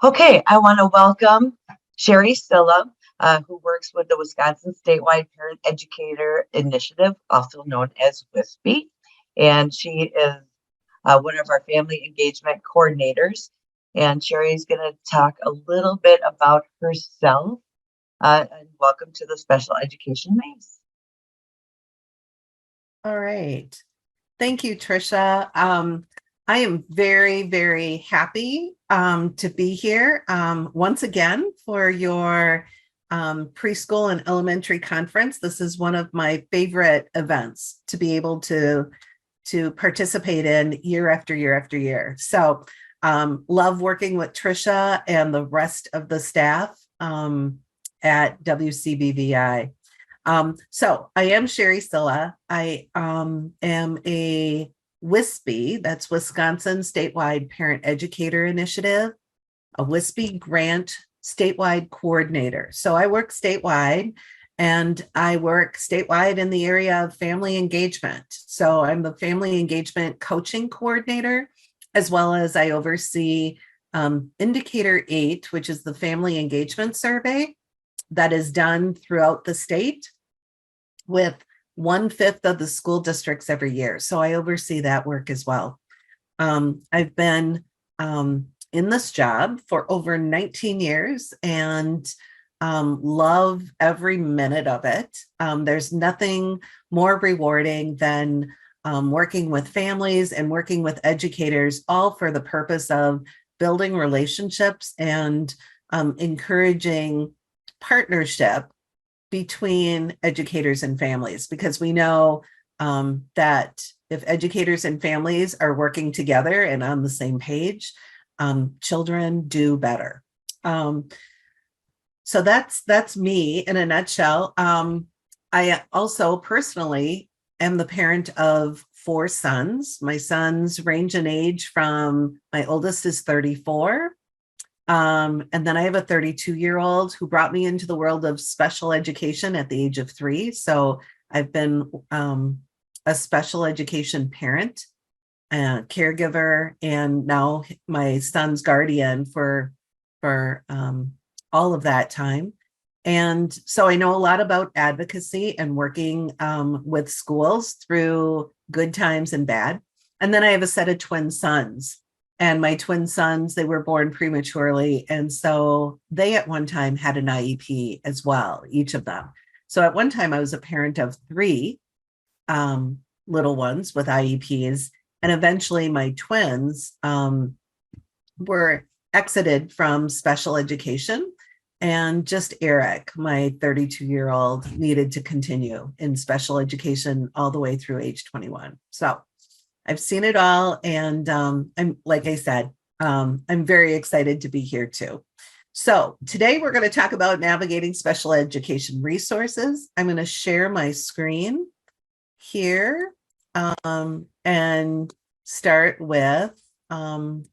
Okay, I want to welcome Sherry Silla, who works with the Wisconsin Statewide Parent Educator Initiative, also known as WSPEI, and she is one of our family engagement coordinators. And Sherry is going to talk a little bit about herself. And welcome to the Special Education Maze. All right. Thank you, Tricia. I am very, very happy to be here once again for your Preschool and Elementary Conference. This is one of my favorite events to be able to participate in year after year after year. So love working with Tricia and the rest of the staff at WCBVI. So I am Sherry Silla. I am a WSPEI, that's Wisconsin Statewide Parent Educator Initiative, a WSPEI grant statewide coordinator. So I work statewide, and I work statewide in the area of family engagement. So I'm the family engagement coaching coordinator, as well as I oversee Indicator 8, which is the family engagement survey that is done throughout the state with 1/5 of the school districts every year. So I oversee that work as well. I've been in this job for over 19 years and love every minute of it. There's nothing more rewarding than working with families and working with educators, all for the purpose of building relationships and encouraging partnership between educators and families, because we know that if educators and families are working together and on the same page, children do better. So that's me in a nutshell. I also personally am the parent of 4 sons. My sons range in age from, my oldest is 34. And then I have a 32-year-old who brought me into the world of special education at the age of 3. So I've been a special education parent, caregiver, and now my son's guardian for all of that time. And so I know a lot about advocacy and working with schools through good times and bad. And then I have a set of twin sons. And my twin sons, they were born prematurely. And so they at one time had an IEP as well, each of them. So at one time I was a parent of 3 little ones with IEPs. And eventually my twins were exited from special education. And just Eric, my 32-year-old, needed to continue in special education all the way through age 21. So I've seen it all. And I'm, like I said, I'm very excited to be here too. So today we're going to talk about navigating special education resources. I'm going to share my screen here and start with the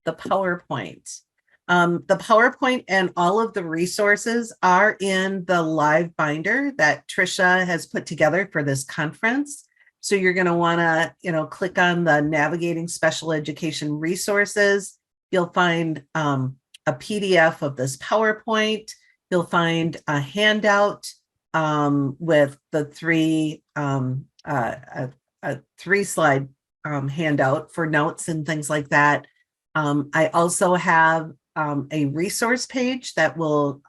PowerPoint. The PowerPoint and all of the resources are in the live binder that Tricia has put together for this conference. So you're going to want to, click on the Navigating Special Education Resources. You'll find a PDF of this PowerPoint. You'll find a handout with the 3-slide handout for notes and things like that. I also have a resource page that will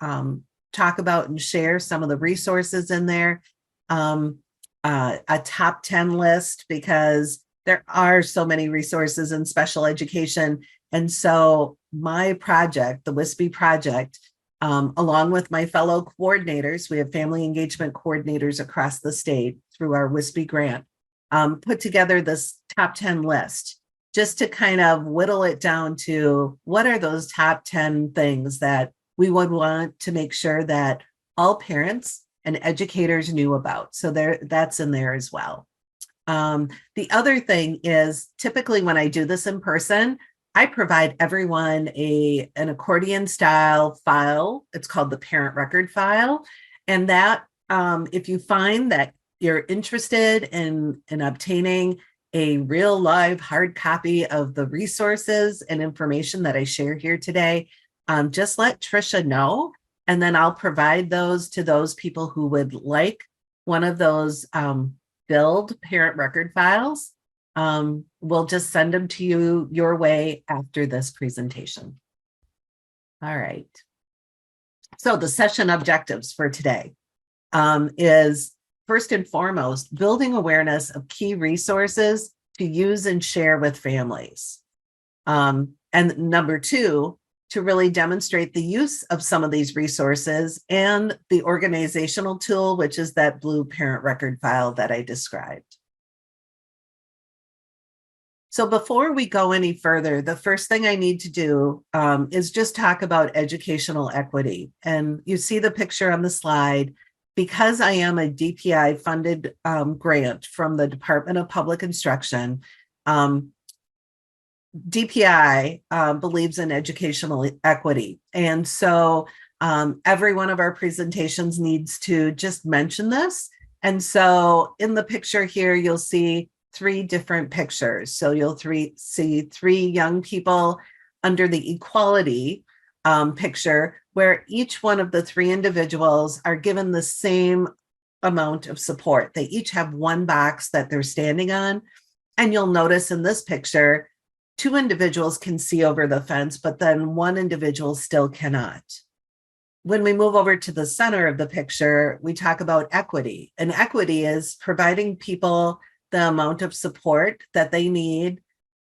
talk about and share some of the resources in there. A top 10 list, because there are so many resources in special education. And so my project, the WSPEI project, along with my fellow coordinators, we have family engagement coordinators across the state through our WSPEI grant, put together this top 10 list just to kind of whittle it down to what are those top 10 things that we would want to make sure that all parents and educators knew about. So that's in there as well. The other thing is, typically when I do this in person, I provide everyone an accordion style file. It's called the parent record file. And that if you find that you're interested in obtaining a real live hard copy of the resources and information that I share here today, just let Trisha know, and then I'll provide those to those people who would like one of those build parent record files. We'll just send them to you your way after this presentation. All right. So the session objectives for today is first and foremost, building awareness of key resources to use and share with families. And number two, to really demonstrate the use of some of these resources and the organizational tool, which is that blue parent record file that I described. So before we go any further, the first thing I need to do is just talk about educational equity. And you see the picture on the slide. Because I am a DPI funded grant from the Department of Public Instruction, DPI believes in educational equity. And so every one of our presentations needs to just mention this. And so in the picture here, you'll see three different pictures. So you'll see three young people under the equality picture, where each one of the three individuals are given the same amount of support. They each have one box that they're standing on. And you'll notice in this picture, two individuals can see over the fence, but then one individual still cannot. When we move over to the center of the picture, we talk about equity. And equity is providing people the amount of support that they need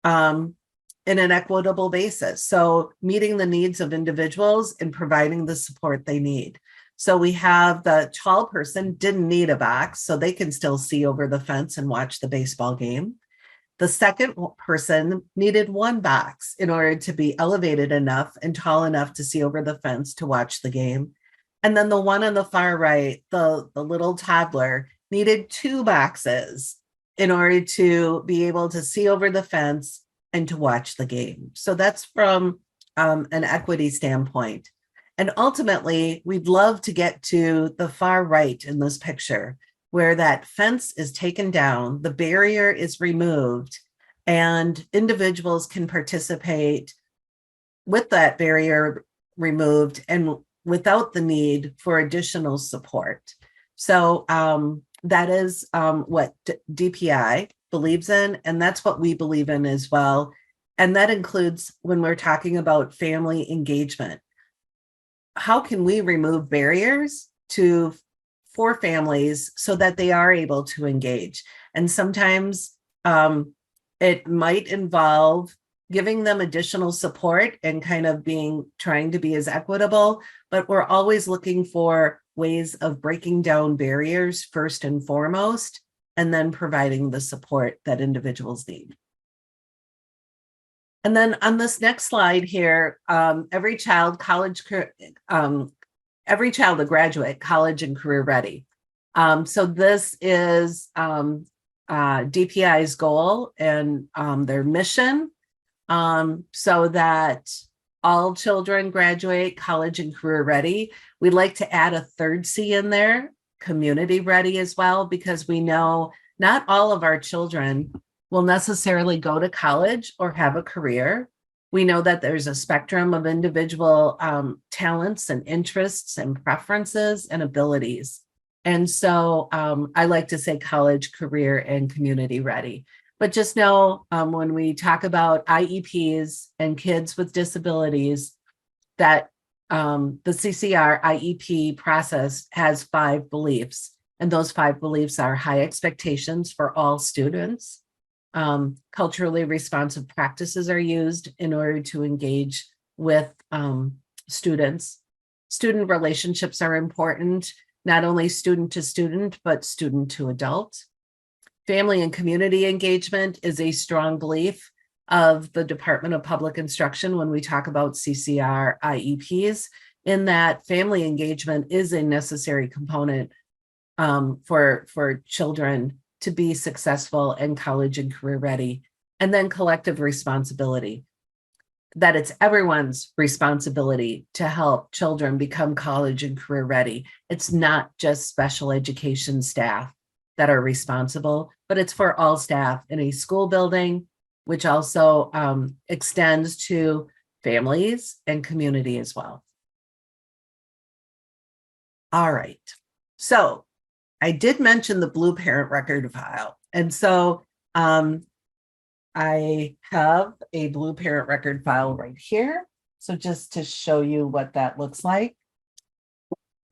in an equitable basis. So meeting the needs of individuals and providing the support they need. So we have the tall person didn't need a box, so they can still see over the fence and watch the baseball game. The second person needed one box in order to be elevated enough and tall enough to see over the fence to watch the game. And then the one on the far right, the little toddler, needed two boxes in order to be able to see over the fence and to watch the game. So that's from an equity standpoint. And ultimately, we'd love to get to the far right in this picture, where that fence is taken down, the barrier is removed, and individuals can participate with that barrier removed and without the need for additional support. So that is what DPI believes in, and that's what we believe in as well. And that includes when we're talking about family engagement. How can we remove barriers for families so that they are able to engage? And sometimes it might involve giving them additional support and kind of trying to be as equitable, but we're always looking for ways of breaking down barriers first and foremost, and then providing the support that individuals need. And then on this next slide here, every child a graduate, college and career ready. So this is DPI's goal and their mission, so that all children graduate college and career ready. We'd like to add a third C in there, community ready as well, because we know not all of our children will necessarily go to college or have a career. We know that there's a spectrum of individual talents and interests and preferences and abilities. And so I like to say college, career, and community ready. But just know when we talk about IEPs and kids with disabilities, that the CCR IEP process has 5 beliefs. And those 5 beliefs are high expectations for all students. Culturally responsive practices are used in order to engage with students. Student relationships are important, not only student to student, but student to adult. Family and community engagement is a strong belief of the Department of Public Instruction when we talk about CCR IEPs, in that family engagement is a necessary component for children to be successful and college and career ready. And then collective responsibility, that it's everyone's responsibility to help children become college and career ready. It's not just special education staff that are responsible, but it's for all staff in a school building, which also extends to families, and community as well. All right. So I did mention the blue parent record file. And so I have a blue parent record file right here. So just to show you what that looks like.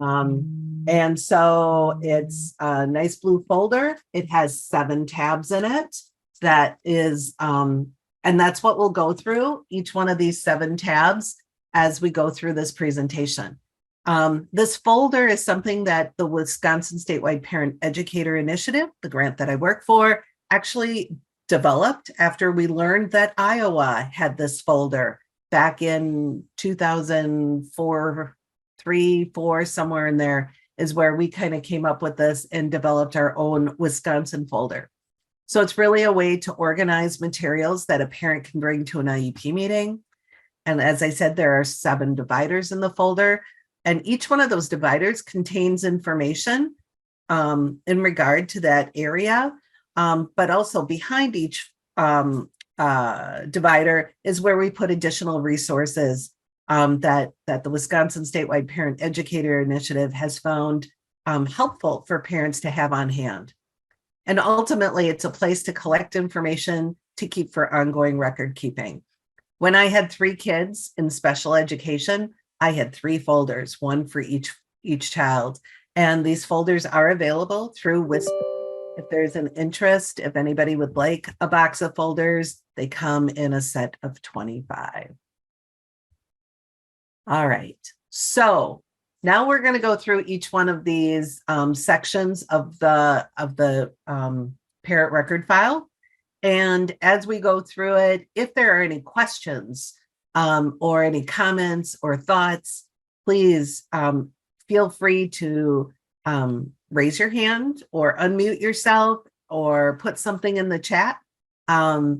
And so it's a nice blue folder. It has 7 tabs in it. That is, and that's what we'll go through, each one of these 7 tabs as we go through this presentation. This folder is something that the Wisconsin Statewide Parent Educator Initiative, the grant that I work for, actually developed after we learned that Iowa had this folder back in 2004, 3, 4, somewhere in there is where we kind of came up with this and developed our own Wisconsin folder. So it's really a way to organize materials that a parent can bring to an IEP meeting. And as I said, there are 7 dividers in the folder. And each one of those dividers contains information in regard to that area. But also behind each divider is where we put additional resources that the Wisconsin Statewide Parent Educator Initiative has found helpful for parents to have on hand. And ultimately, it's a place to collect information to keep for ongoing record keeping. When I had 3 kids in special education, I had 3 folders, one for each child. And these folders are available through WSPEI. If there's an interest, if anybody would like a box of folders, they come in a set of 25. All right, so now we're going to go through each one of these sections of the parent record file. And as we go through it, if there are any questions or any comments or thoughts, please feel free to raise your hand or unmute yourself or put something in the chat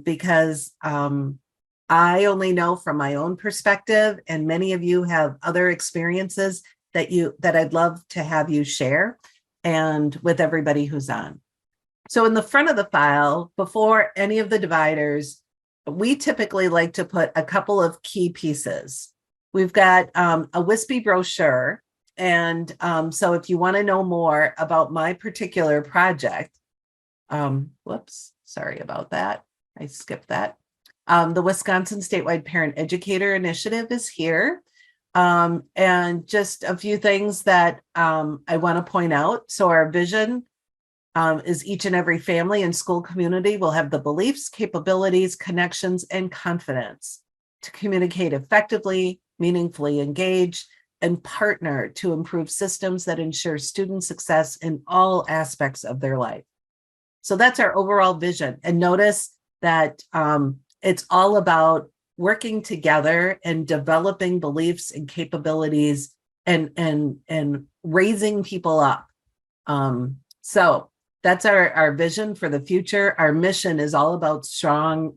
because I only know from my own perspective, and many of you have other experiences that I'd love to have you share and with everybody who's on. So in the front of the file, before any of the dividers, we typically like to put a couple of key pieces. We've got a WSPEI brochure. And so if you want to know more about my particular project, whoops, sorry about that. I skipped that. The Wisconsin Statewide Parent Educator Initiative is here. And just a few things that I want to point out. So our vision is each and every family and school community will have the beliefs, capabilities, connections, and confidence to communicate effectively, meaningfully engage, and partner to improve systems that ensure student success in all aspects of their life. So that's our overall vision. And notice that it's all about working together and developing beliefs and capabilities and raising people up. So that's our vision for the future. Our mission is all about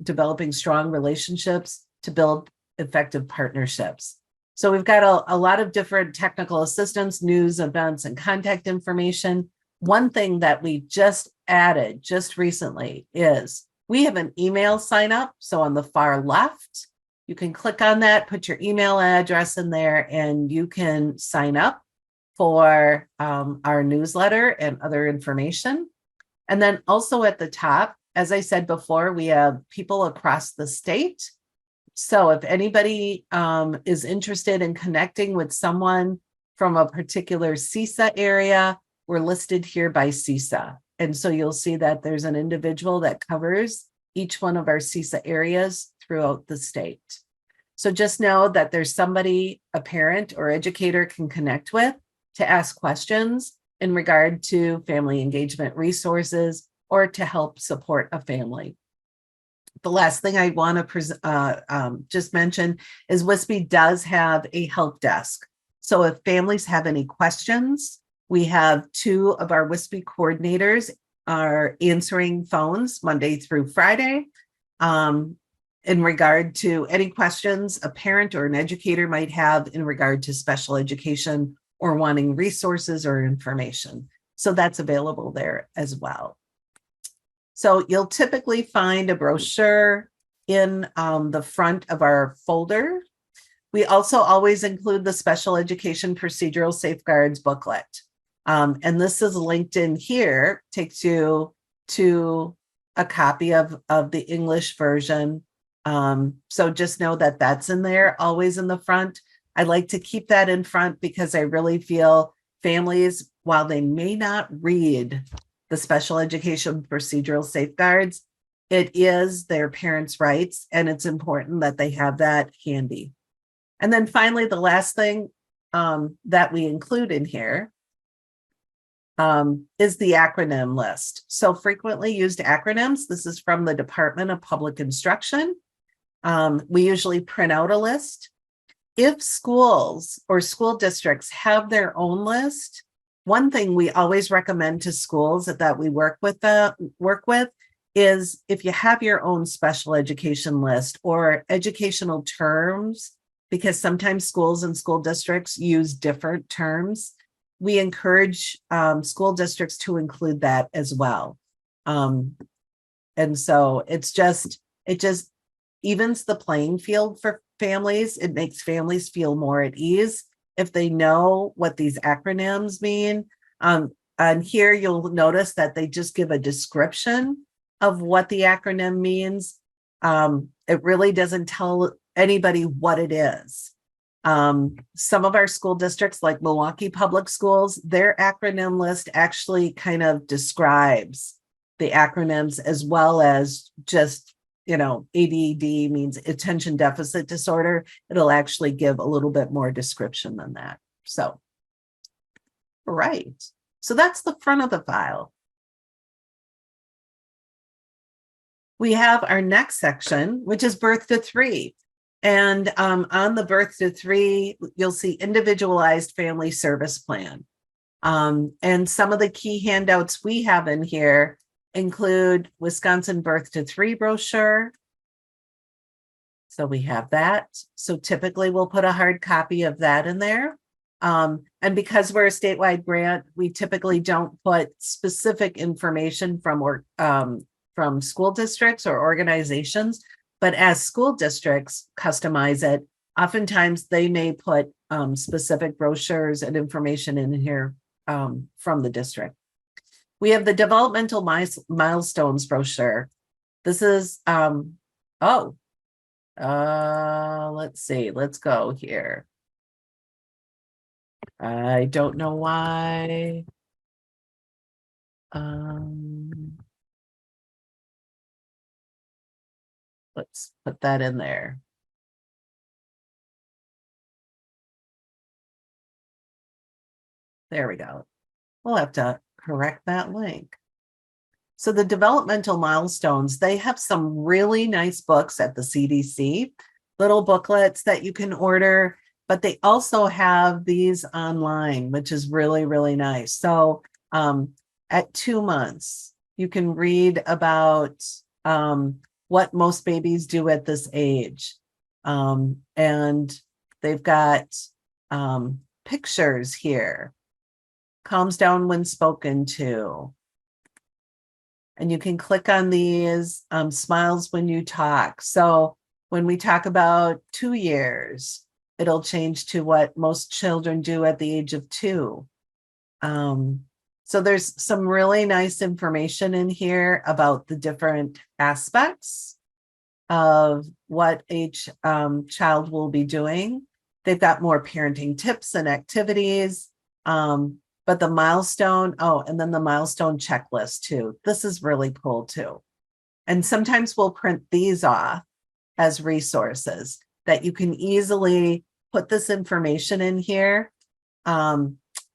developing strong relationships to build effective partnerships. So we've got a lot of different technical assistance, news, events, and contact information. One thing that we just added just recently is we have an email sign up. So on the far left, you can click on that, put your email address in there, and you can sign up for our newsletter and other information. And then also at the top, as I said before, we have people across the state. So if anybody is interested in connecting with someone from a particular CESA area, we're listed here by CESA. And so you'll see that there's an individual that covers each one of our CESA areas throughout the state. So just know that there's somebody a parent or educator can connect with to ask questions in regard to family engagement resources or to help support a family. The last thing I want to just mention is WSPEI does have a help desk. So if families have any questions, we have 2 of our WSPEI coordinators are answering phones Monday through Friday in regard to any questions a parent or an educator might have in regard to special education or wanting resources or information. So that's available there as well. So you'll typically find a brochure in the front of our folder We also always include the special education procedural safeguards booklet. And this is linked in here, takes you to a copy of the English version. So just know that that's in there, always in the front. I like to keep that in front because I really feel families, while they may not read the special education procedural safeguards, it is their parents' rights, and it's important that they have that handy. And then finally, the last thing that we include in here is the acronym list. So frequently used acronyms. This is from the Department of Public Instruction. We usually print out a list. If schools or school districts have their own list, one thing we always recommend to schools that we work with is if you have your own special education list or educational terms, because sometimes schools and school districts use different terms, we encourage school districts to include that as well. And so it just evens the playing field for families. It makes families feel more at ease if they know what these acronyms mean. And here you'll notice that they just give a description of what the acronym means. It really doesn't tell anybody what it is. Some of our school districts, like Milwaukee Public Schools, their acronym list actually kind of describes the acronyms, as well as just, ADD means attention deficit disorder. It'll actually give a little bit more description than that. So, right. So that's the front of the file. We have our next section, which is birth to 3. And on the birth to 3, you'll see individualized family service plan. And some of the key handouts we have in here include Wisconsin birth to 3 brochure. So we have that. So typically we'll put a hard copy of that in there. And because we're a statewide grant, we typically don't put specific information from school districts or organizations. But as school districts customize it, oftentimes they may put specific brochures and information in here from the district. We have the developmental milestones brochure. This is, let's see, let's go here. I don't know why. Let's put that in there. There we go. We'll have to correct that link. So the developmental milestones, they have some really nice books at the CDC, little booklets that you can order, but they also have these online, which is really, really nice. So at 2 months, you can read about what most babies do at this age. And they've got pictures here. Calms down when spoken to. And you can click on these, smiles when you talk. So when we talk about 2 years, it'll change to what most children do at the age of 2. So there's some really nice information in here about the different aspects of what each child will be doing. They've got more parenting tips and activities. But the milestone, and then the milestone checklist too. This is really cool too. And sometimes we'll print these off as resources that you can easily put this information in here.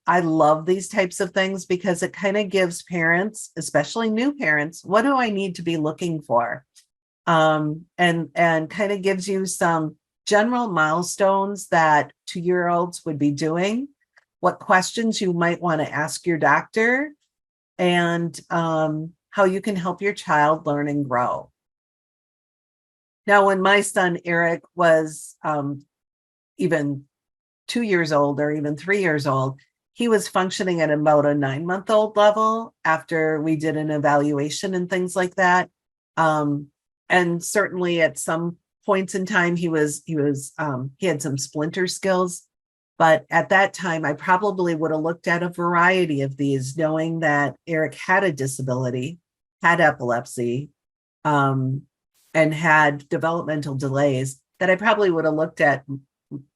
I love these types of things because it kind of gives parents, especially new parents, what do I need to be looking for? And kind of gives you some general milestones that 2-year-olds would be doing, what questions you might want to ask your doctor, and how you can help your child learn and grow. Now, when my son Eric was even 2 years old or even 3 years old, he was functioning at about a 9-month-old level after we did an evaluation and things like that. And certainly at some points in time, he had some splinter skills. But at that time, I probably would have looked at a variety of these, knowing that Eric had a disability, had epilepsy, and had developmental delays, that I probably would have looked at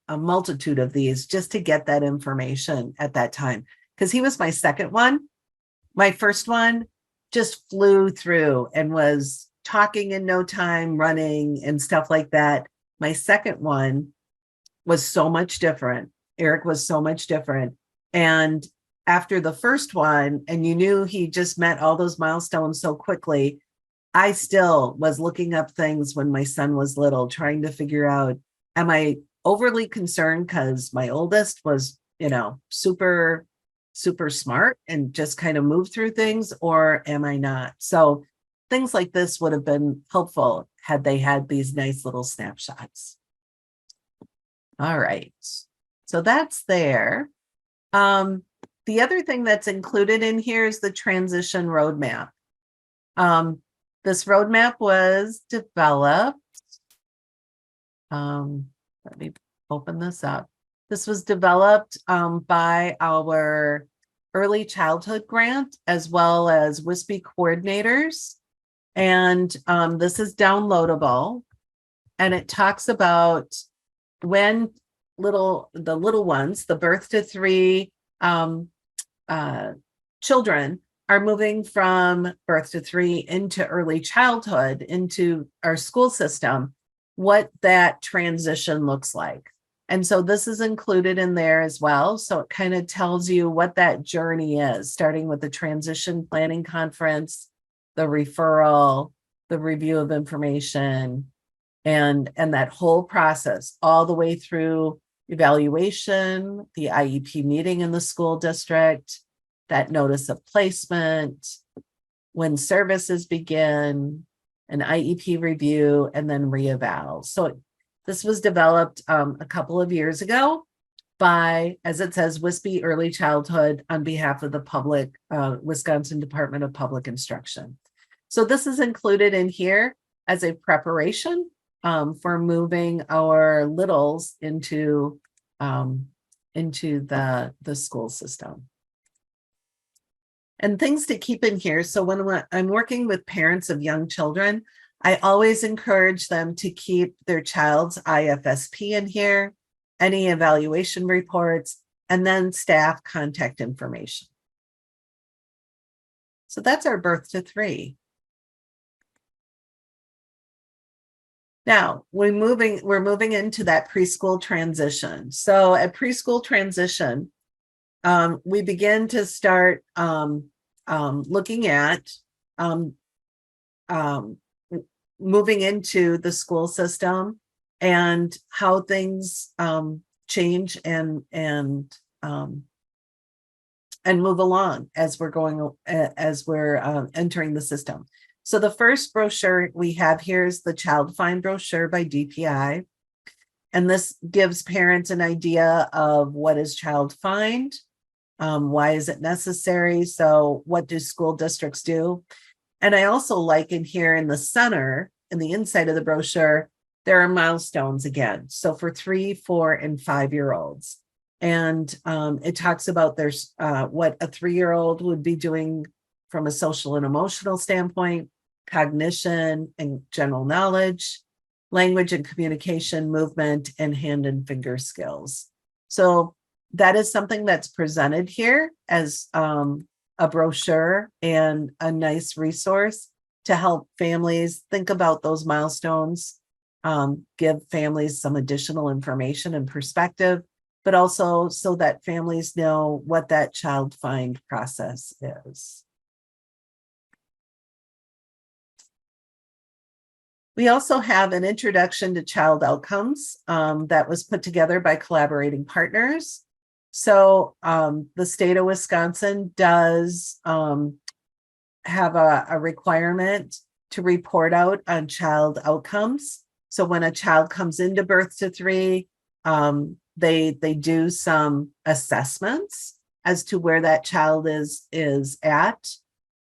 a multitude of these just to get that information at that time. Because he was my second one. My first one just flew through and was talking in no time, running and stuff like that. My second one was so much different. Eric was so much different. And after the first one, and you knew he just met all those milestones so quickly, I still was looking up things when my son was little, trying to figure out, am I overly concerned because my oldest was, super, super smart and just kind of moved through things, or am I not? So things like this would have been helpful had they had these nice little snapshots. All right. So that's there. The other thing that's included in here is the transition roadmap. This roadmap was developed. Let me open this up. This was developed by our early childhood grant, as well as WSPEI coordinators. And this is downloadable. And it talks about when the little ones, the birth to 3 children, are moving from birth to 3 into early childhood, into our school system, what that transition looks like. And so this is included in there as well. So it kind of tells you what that journey is, starting with the transition planning conference, the referral, the review of information, and that whole process all the way through evaluation, the IEP meeting in the school district, that notice of placement, when services begin, an IEP review, and then reeval. So this was developed a couple of years ago by, as it says, WSPEI Early Childhood on behalf of the public, Wisconsin Department of Public Instruction. So this is included in here as a preparation for moving our littles into the school system. And things to keep in here. So when I'm working with parents of young children, I always encourage them to keep their child's IFSP in here, any evaluation reports, and then staff contact information. So that's our birth to 3. Now we're moving into that preschool transition. So at preschool transition, we begin to start looking at moving into the school system and how things change and move along as we're entering the system. So the first brochure we have here is the Child Find brochure by DPI. And this gives parents an idea of what is Child Find, why is it necessary, so what do school districts do? And I also like in here in the center, in the inside of the brochure, there are milestones again. So for 3, 4, and 5-year-olds. And it talks about there's what a 3-year-old would be doing from a social and emotional standpoint, cognition and general knowledge, language and communication, movement, and hand and finger skills. So that is something that's presented here as a brochure and a nice resource to help families think about those milestones, give families some additional information and perspective, but also so that families know what that child find process is. We also have an introduction to child outcomes that was put together by collaborating partners. So the state of Wisconsin does have a requirement to report out on child outcomes. So when a child comes into birth to 3, they do some assessments as to where that child is at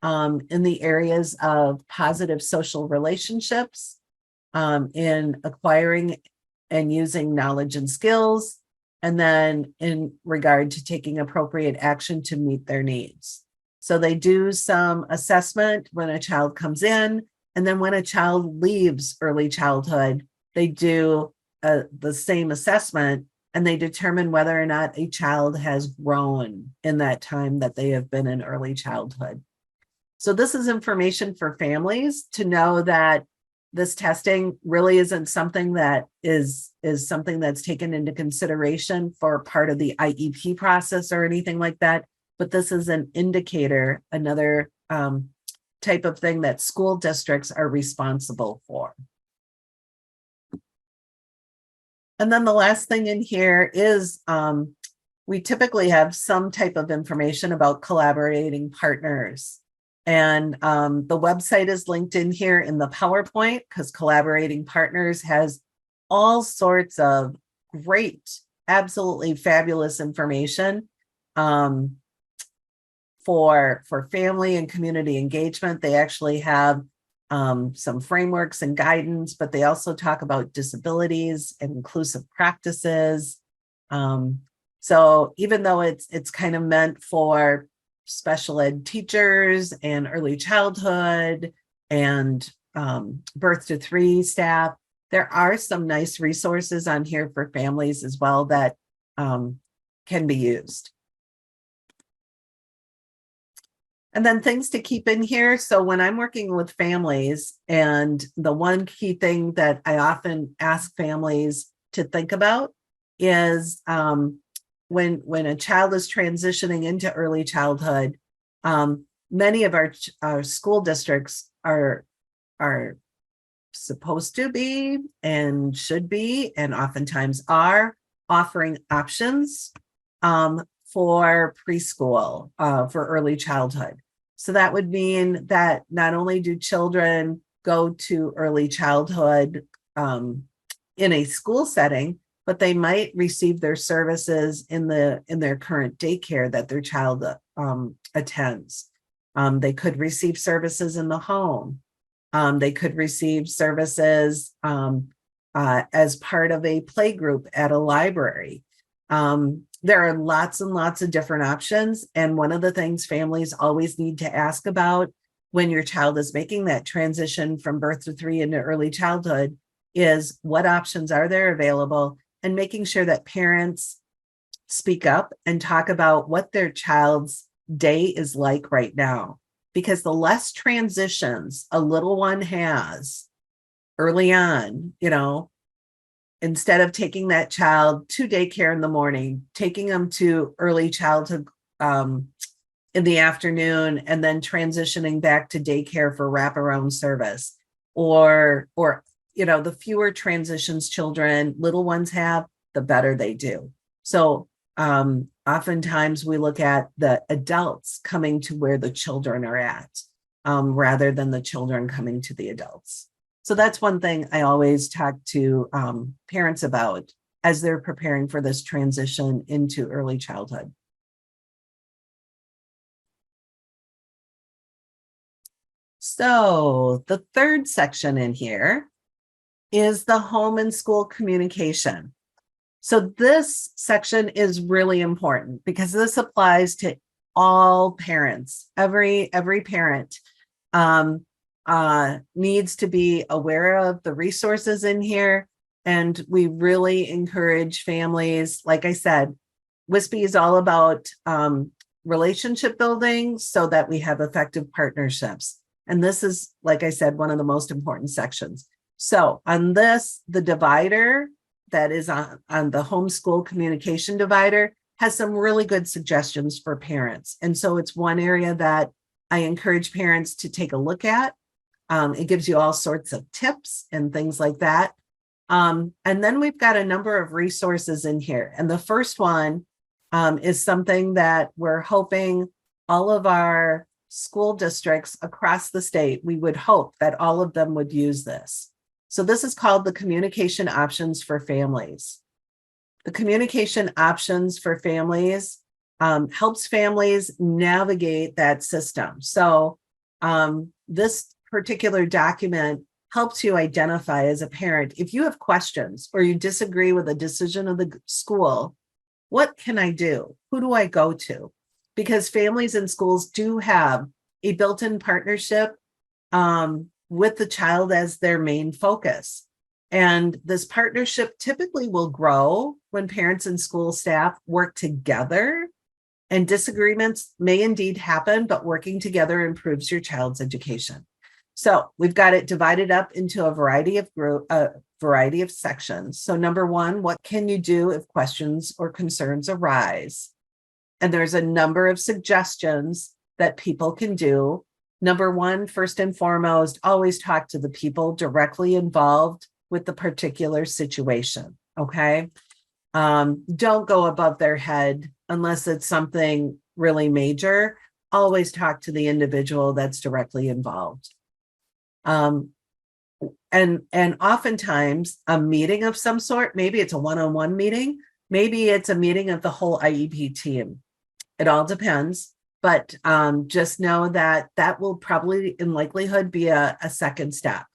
in the areas of positive social relationships, in acquiring and using knowledge and skills, and then in regard to taking appropriate action to meet their needs. So they do some assessment when a child comes in, and then when a child leaves early childhood, they do the same assessment, and they determine whether or not a child has grown in that time that they have been in early childhood. So this is information for families to know that this testing really isn't something that is something that's taken into consideration for part of the IEP process or anything like that. But this is an indicator, another type of thing that school districts are responsible for. And then the last thing in here is we typically have some type of information about collaborating partners. And the website is linked in here in the PowerPoint, because Collaborating Partners has all sorts of great, absolutely fabulous information for family and community engagement. They actually have some frameworks and guidance, but they also talk about disabilities and inclusive practices. So even though it's kind of meant for special ed teachers and early childhood and birth to 3 staff, there are some nice resources on here for families as well that can be used. And then things to keep in here. So when I'm working with families, and the one key thing that I often ask families to think about is when a child is transitioning into early childhood, many of our school districts are supposed to be and should be, and oftentimes are, offering options for preschool, for early childhood. So that would mean that not only do children go to early childhood in a school setting, but they might receive their services in their current daycare that their child attends. They could receive services in the home. They could receive services as part of a play group at a library. There are lots and lots of different options. And one of the things families always need to ask about when your child is making that transition from birth to 3 into early childhood is what options are there available, and making sure that parents speak up and talk about what their child's day is like right now. Because the less transitions a little one has early on, instead of taking that child to daycare in the morning, taking them to early childhood in the afternoon, and then transitioning back to daycare for wraparound service, or the fewer transitions little ones have, the better they do. So oftentimes we look at the adults coming to where the children are at, rather than the children coming to the adults. So that's one thing I always talk to parents about as they're preparing for this transition into early childhood. So the third section in here is the home and school communication. So this section is really important because this applies to all parents. Every parent needs to be aware of the resources in here. And we really encourage families. Like I said, WSPEI is all about relationship building so that we have effective partnerships. And this is, like I said, one of the most important sections. So on this, the divider that is on the homeschool communication divider has some really good suggestions for parents. And so it's one area that I encourage parents to take a look at. It gives you all sorts of tips and things like that. And then we've got a number of resources in here. And the first one is something that we're hoping all of our school districts across the state, we would hope that all of them would use this. So this is called the Communication Options for Families. The Communication Options for Families helps families navigate that system. So this particular document helps you identify as a parent, if you have questions or you disagree with a decision of the school, what can I do? Who do I go to? Because families and schools do have a built-in partnership with the child as their main focus. And this partnership typically will grow when parents and school staff work together, and disagreements may indeed happen, but working together improves your child's education. So we've got it divided up into a variety of sections. So number one, what can you do if questions or concerns arise? And there's a number of suggestions that people can do. Number one, first and foremost, always talk to the people directly involved with the particular situation. Okay. Don't go above their head unless it's something really major. Always talk to the individual that's directly involved. And oftentimes a meeting of some sort, maybe it's a one-on-one meeting, maybe it's a meeting of the whole IEP team. It all depends, but just know that that will probably in likelihood be a second step.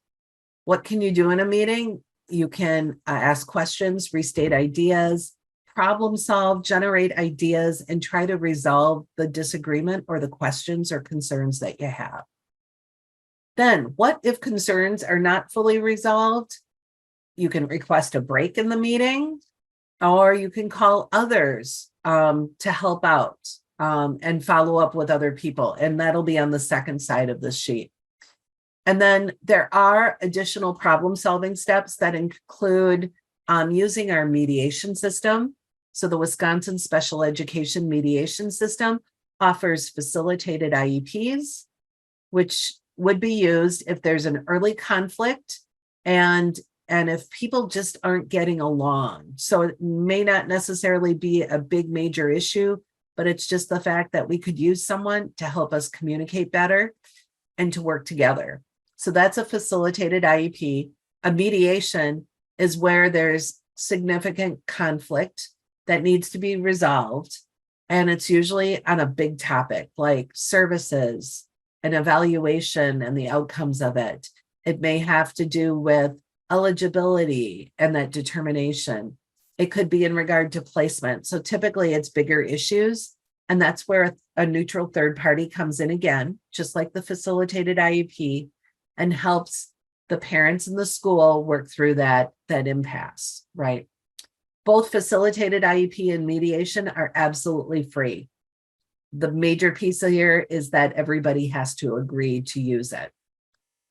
What can you do in a meeting? You can ask questions, restate ideas, problem solve, generate ideas, and try to resolve the disagreement or the questions or concerns that you have. Then, what if concerns are not fully resolved? You can request a break in the meeting, or you can call others to help out and follow up with other people. And that'll be on the second side of the sheet. And then there are additional problem solving steps that include using our mediation system. So the Wisconsin Special Education Mediation System offers facilitated IEPs, which would be used if there's an early conflict and if people just aren't getting along. So it may not necessarily be a big major issue, but it's just the fact that we could use someone to help us communicate better and to work together. So that's a facilitated IEP. A mediation is where there's significant conflict that needs to be resolved. And it's usually on a big topic like services, an evaluation and the outcomes of it. It may have to do with eligibility and that determination. It could be in regard to placement. So typically it's bigger issues. And that's where a neutral third party comes in again, just like the facilitated IEP, and helps the parents in the school work through that impasse, right? Both facilitated IEP and mediation are absolutely free. The major piece here is that everybody has to agree to use it.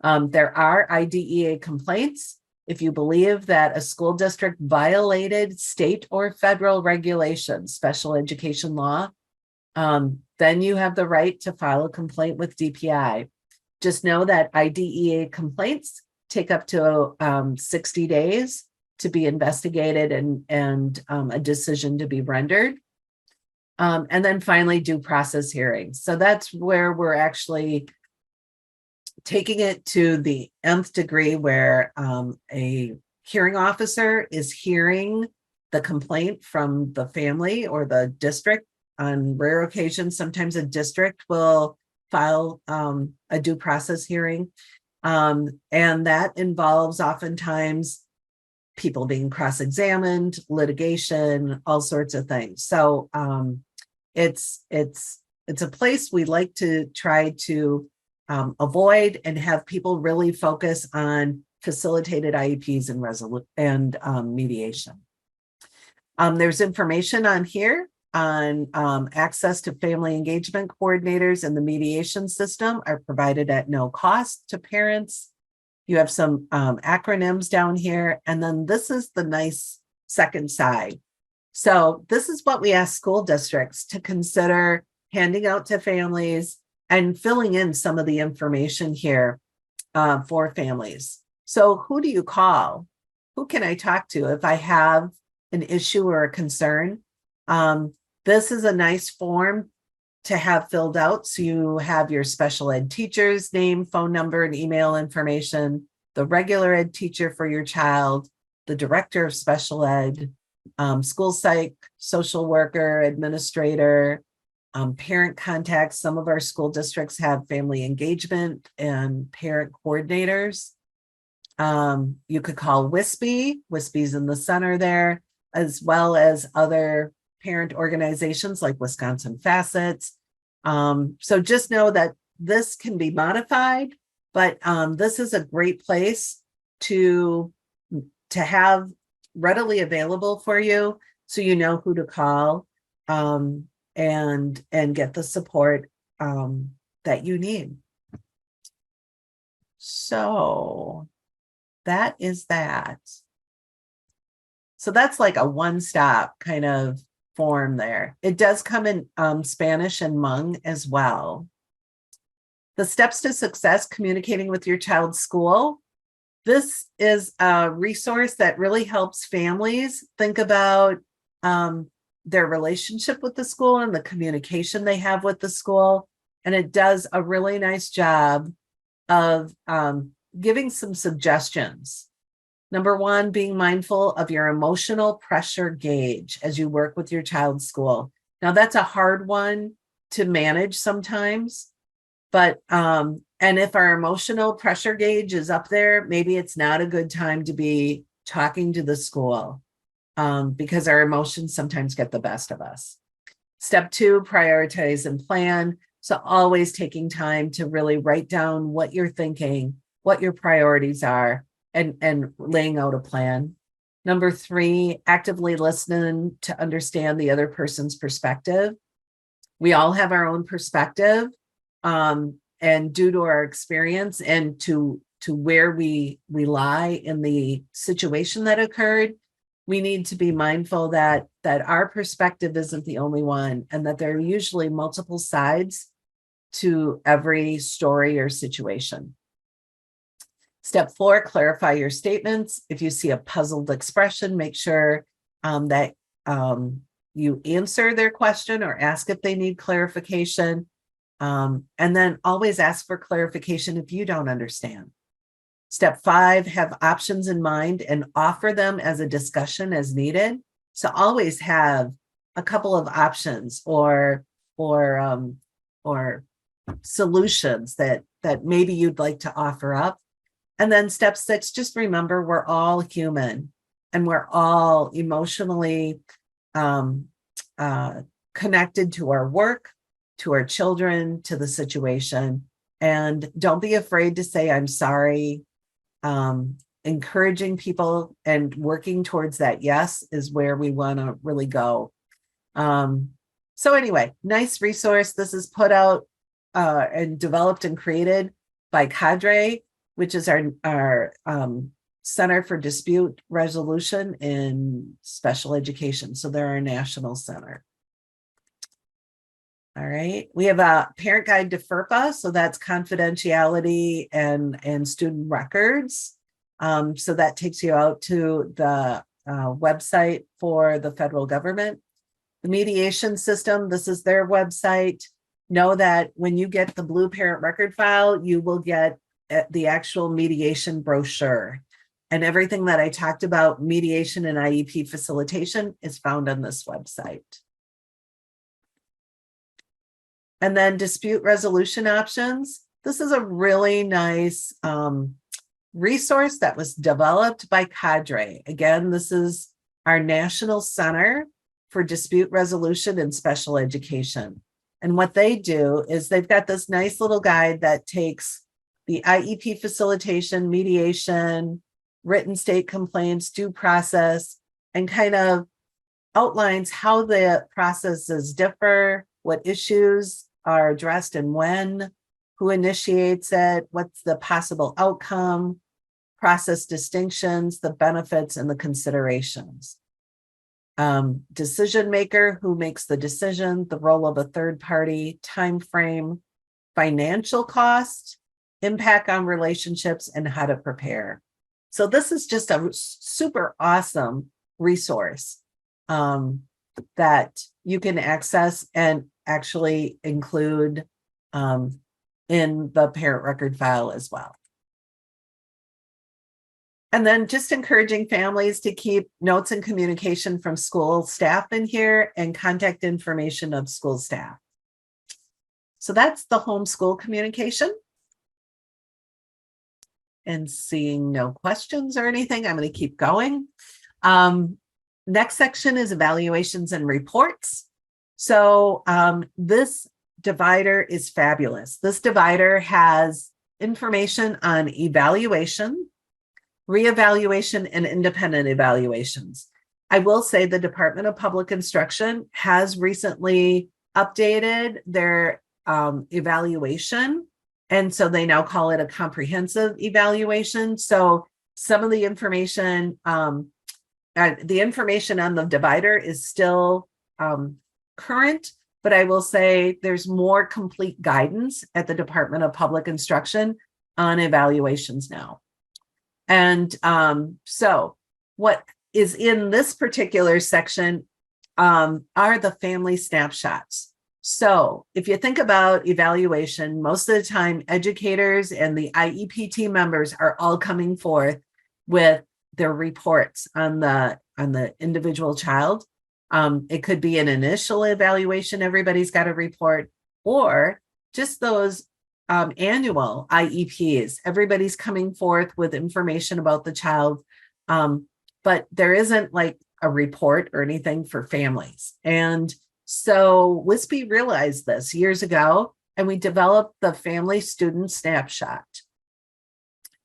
There are IDEA complaints. If you believe that a school district violated state or federal regulations, special education law, then you have the right to file a complaint with DPI. Just know that IDEA complaints take up to 60 days to be investigated and a decision to be rendered. And then finally, due process hearings. So that's where we're actually taking it to the nth degree, where a hearing officer is hearing the complaint from the family or the district. On rare occasions, sometimes a district will file a due process hearing. And that involves oftentimes people being cross-examined, litigation, all sorts of things. So it's a place we like to try to avoid and have people really focus on facilitated IEPs and mediation. There's information on here on access to family engagement coordinators, and the mediation system are provided at no cost to parents. You have some acronyms down here, and then this is the nice second side. So this is what we ask school districts to consider handing out to families and filling in some of the information here for families. So who do you call? Who can I talk to if I have an issue or a concern? This is a nice form to have filled out. So you have your special ed teacher's name, phone number, and email information, the regular ed teacher for your child, the director of special ed, school psych, social worker, administrator, parent contacts. Some of our school districts have family engagement and parent coordinators. You could call WSPEI. WSPEI's in the center there, as well as other parent organizations like Wisconsin Facets. So just know that this can be modified, but this is a great place to have readily available for you, so you know who to call and get the support that you need. So that is that. So that's like a one-stop kind of form there. It does come in Spanish and Hmong as well. The steps to success communicating with your child's school. This is a resource that really helps families think about their relationship with the school and the communication they have with the school. And it does a really nice job of giving some suggestions. Number one, being mindful of your emotional pressure gauge as you work with your child's school. Now, that's a hard one to manage sometimes, but and if our emotional pressure gauge is up there, maybe it's not a good time to be talking to the school because our emotions sometimes get the best of us. Step two, prioritize and plan. So always taking time to really write down what you're thinking, what your priorities are, and laying out a plan. Number three, actively listening to understand the other person's perspective. We all have our own perspective. And due to our experience and to where we lie in the situation that occurred, we need to be mindful that our perspective isn't the only one, and that there are usually multiple sides to every story or situation. Step four, clarify your statements. If you see a puzzled expression, make sure that you answer their question or ask if they need clarification. And then always ask for clarification if you don't understand. Step five, have options in mind and offer them as a discussion as needed. So always have a couple of options or solutions that maybe you'd like to offer up. And then step six, just remember we're all human and we're all emotionally connected to our work, to our children, to the situation. And don't be afraid to say, I'm sorry. Encouraging people and working towards that yes is where we want to really go. So anyway, nice resource. This is put out and developed and created by Cadre, which is our Center for Dispute Resolution in Special Education. So they're our national center. All right, we have a parent guide to FERPA, so that's confidentiality and student records. So that takes you out to the website for the federal government. The mediation system, this is their website. Know that when you get the blue parent record file, you will get the actual mediation brochure. And everything that I talked about, mediation and IEP facilitation, is found on this website. And then dispute resolution options. This is a really nice resource that was developed by Cadre. Again, this is our National Center for Dispute Resolution in Special Education. And what they do is they've got this nice little guide that takes the IEP facilitation, mediation, written state complaints, due process, and kind of outlines how the processes differ, what issues are addressed and when, who initiates it, what's the possible outcome, process distinctions, the benefits, and the considerations. Decision maker, who makes the decision, the role of a third party, time frame, financial cost, impact on relationships, and how to prepare. So this is just a super awesome resource that you can access and actually include in the parent record file as well. And then just encouraging families to keep notes and communication from school staff in here and contact information of school staff. So that's the homeschool communication. and seeing no questions or anything, I'm going to keep going. Next section is evaluations and reports. So this divider is fabulous. This divider has information on evaluation, reevaluation, and independent evaluations. I will say the Department of Public Instruction has recently updated their evaluation. And so they now call it a comprehensive evaluation. So some of the information on the divider is still current, but I will say there's more complete guidance at the Department of Public Instruction on evaluations now. And so what is in this particular section are the family snapshots. So if you think about evaluation, most of the time educators and the IEP team members are all coming forth with their reports on the individual child. It could be an initial evaluation, everybody's got a report, or just those annual IEPs. Everybody's coming forth with information about the child, but there isn't like a report or anything for families. And so WSPEI realized this years ago, and we developed the Family Student Snapshot.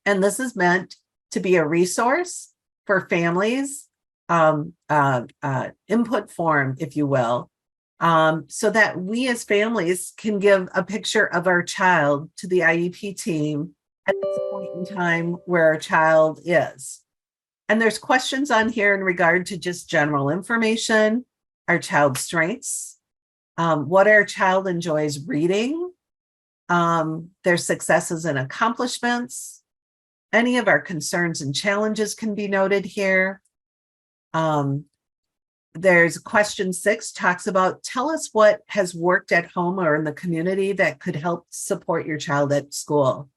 And this is meant to be a resource for families, input form, if you will, so that we as families can give a picture of our child to the IEP team at this point in time where our child is. And there's questions on here in regard to just general information, our child's strengths, what our child enjoys reading, their successes and accomplishments. Any of our concerns and challenges can be noted here. There's question 6 talks about, tell us what has worked at home or in the community that could help support your child at school.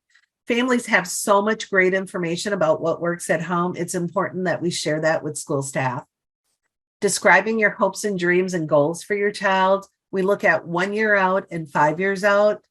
Families have so much great information about what works at home. It's important that we share that with school staff. Describing your hopes and dreams and goals for your child. We look at 1 year out and 5 years out.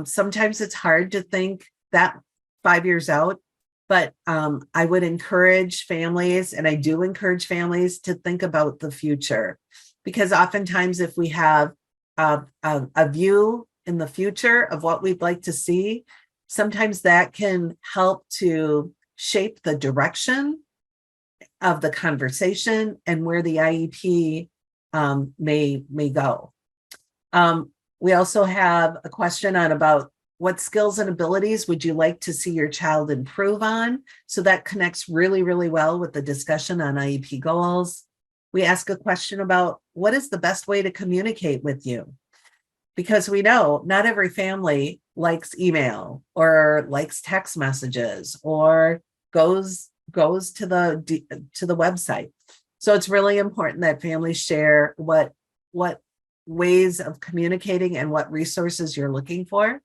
Sometimes it's hard to think that 5 years out, but I would encourage families, and I do encourage families, to think about the future, because oftentimes if we have a view in the future of what we'd like to see, sometimes that can help to shape the direction of the conversation and where the IEP may go. We also have a question on about what skills and abilities would you like to see your child improve on? So that connects really, really well with the discussion on IEP goals. We ask a question about what is the best way to communicate with you? Because we know not every family likes email or likes text messages or goes to the website. So it's really important that families share what ways of communicating and what resources you're looking for.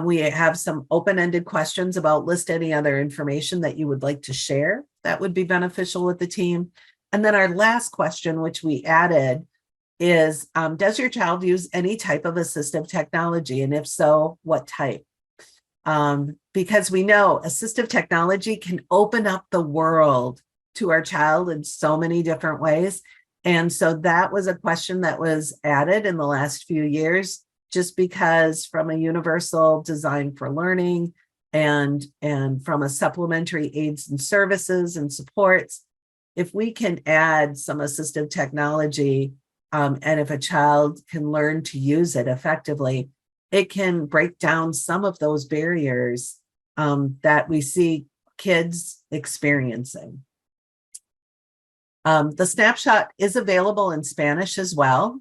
We have some open-ended questions about list any other information that you would like to share that would be beneficial with the team. And then our last question, which we added, is does your child use any type of assistive technology? And if so, what type? Because we know assistive technology can open up the world to our child in so many different ways. And so that was a question that was added in the last few years, just because from a universal design for learning and from a supplementary aids and services and supports, if we can add some assistive technology, and if a child can learn to use it effectively, it can break down some of those barriers that we see kids experiencing. The snapshot is available in Spanish as well.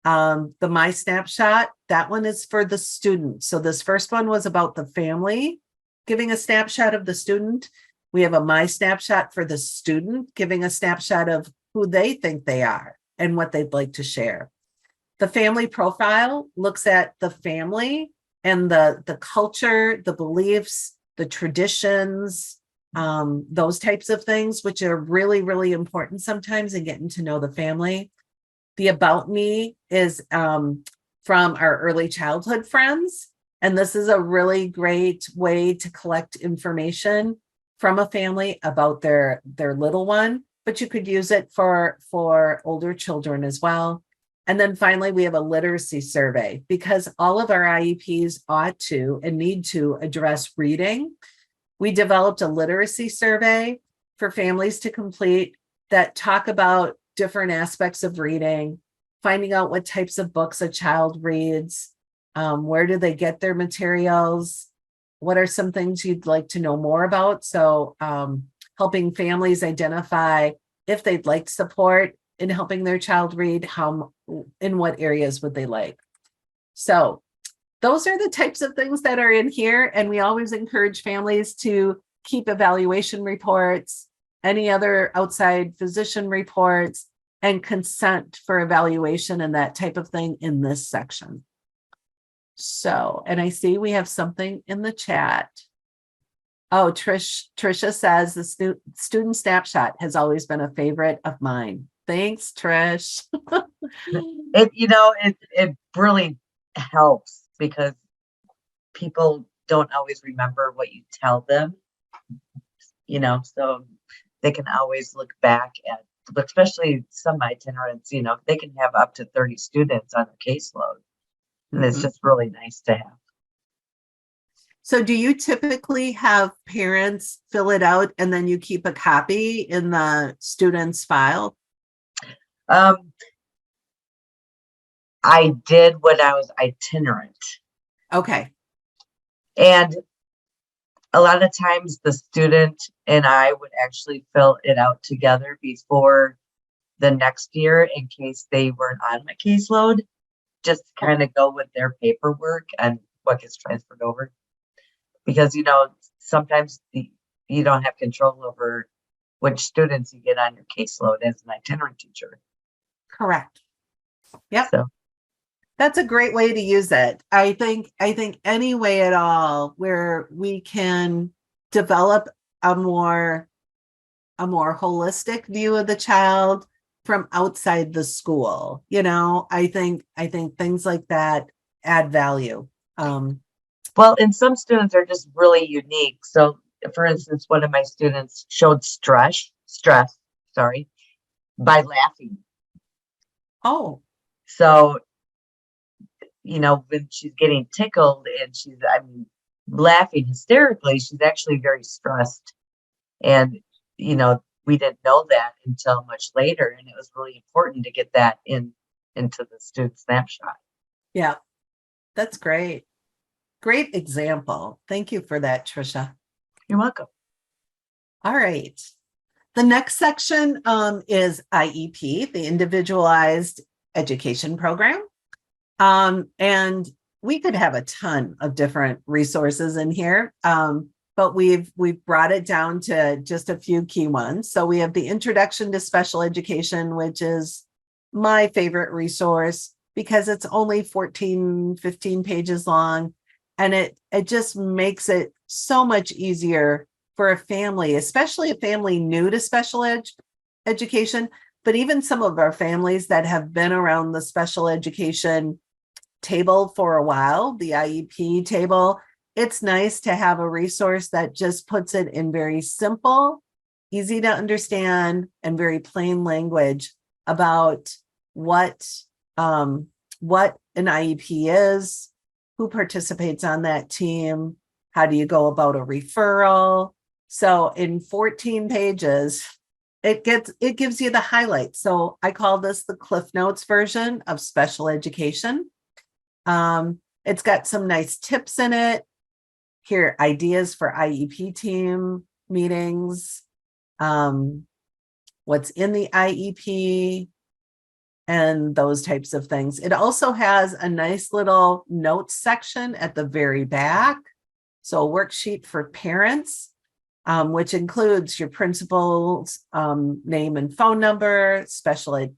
The My Snapshot, that one is for the student. So this first one was about the family giving a snapshot of the student. We have a My Snapshot for the student giving a snapshot of who they think they are and what they'd like to share. The family profile looks at the family and the culture, the beliefs, the traditions, those types of things, which are really, really important sometimes in getting to know the family. The About Me is from our early childhood friends. And this is a really great way to collect information from a family about their little one, but you could use it for older children as well. And then finally, we have a literacy survey, because all of our IEPs ought to and need to address reading. We developed a literacy survey for families to complete that talk about different aspects of reading, finding out what types of books a child reads, where do they get their materials, what are some things you'd like to know more about. So helping families identify if they'd like support in helping their child read, in what areas would they like. So those are the types of things that are in here. And we always encourage families to keep evaluation reports, any other outside physician reports, and consent for evaluation and that type of thing in this section. So, and I see we have something in the chat. Oh, Trisha says the student snapshot has always been a favorite of mine. Thanks, Trish. It really helps because people don't always remember what you tell them, so they can always look back at, especially some itinerants, they can have up to 30 students on their caseload. And it's just really nice to have. So do you typically have parents fill it out and then you keep a copy in the student's file? I did when I was itinerant. Okay. And a lot of times the student and I would actually fill it out together before the next year in case they weren't on my caseload, just to kind of go with their paperwork and what gets transferred over. Because, sometimes you don't have control over which students you get on your caseload as an itinerant teacher. Correct. Yep. So that's a great way to use it. I think any way at all where we can develop a more holistic view of the child from outside the school, I think things like that add value. Well, and some students are just really unique. So, for instance, one of my students showed stress, by laughing. Oh. So, when she's getting tickled and she's, laughing hysterically, she's actually very stressed. And, we didn't know that until much later. And it was really important to get that into the student snapshot. Yeah, that's great. Great example. Thank you for that, Trisha. You're welcome. All right. The next section is IEP, the Individualized Education Program. And we could have a ton of different resources in here, but we've brought it down to just a few key ones. So we have the Introduction to Special Education, which is my favorite resource because it's only 15 pages long. And it just makes it so much easier for a family, especially a family new to special education, but even some of our families that have been around the special education table for a while, the IEP table. It's nice to have a resource that just puts it in very simple, easy to understand, and very plain language about what an IEP is, who participates on that team, how do you go about a referral. So in 14 pages, it gives you the highlights. So I call this the Cliff Notes version of special education. It's got some nice tips in it. Here, ideas for IEP team meetings, what's in the IEP, and those types of things. It also has a nice little notes section at the very back. So a worksheet for parents, which includes your principal's name and phone number, special ed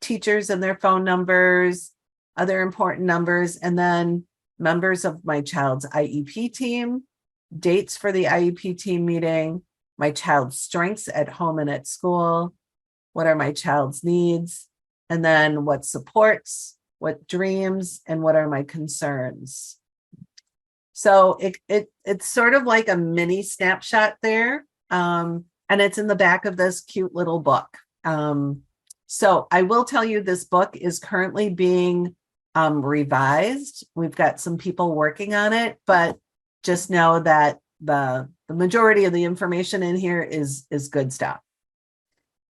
teachers and their phone numbers, other important numbers, and then members of my child's IEP team, dates for the IEP team meeting, my child's strengths at home and at school, what are my child's needs, and then what supports, what dreams, and what are my concerns. So it's sort of like a mini snapshot there. And it's in the back of this cute little book. So I will tell you, this book is currently being revised. We've got some people working on it, but just know that the majority of the information in here is good stuff.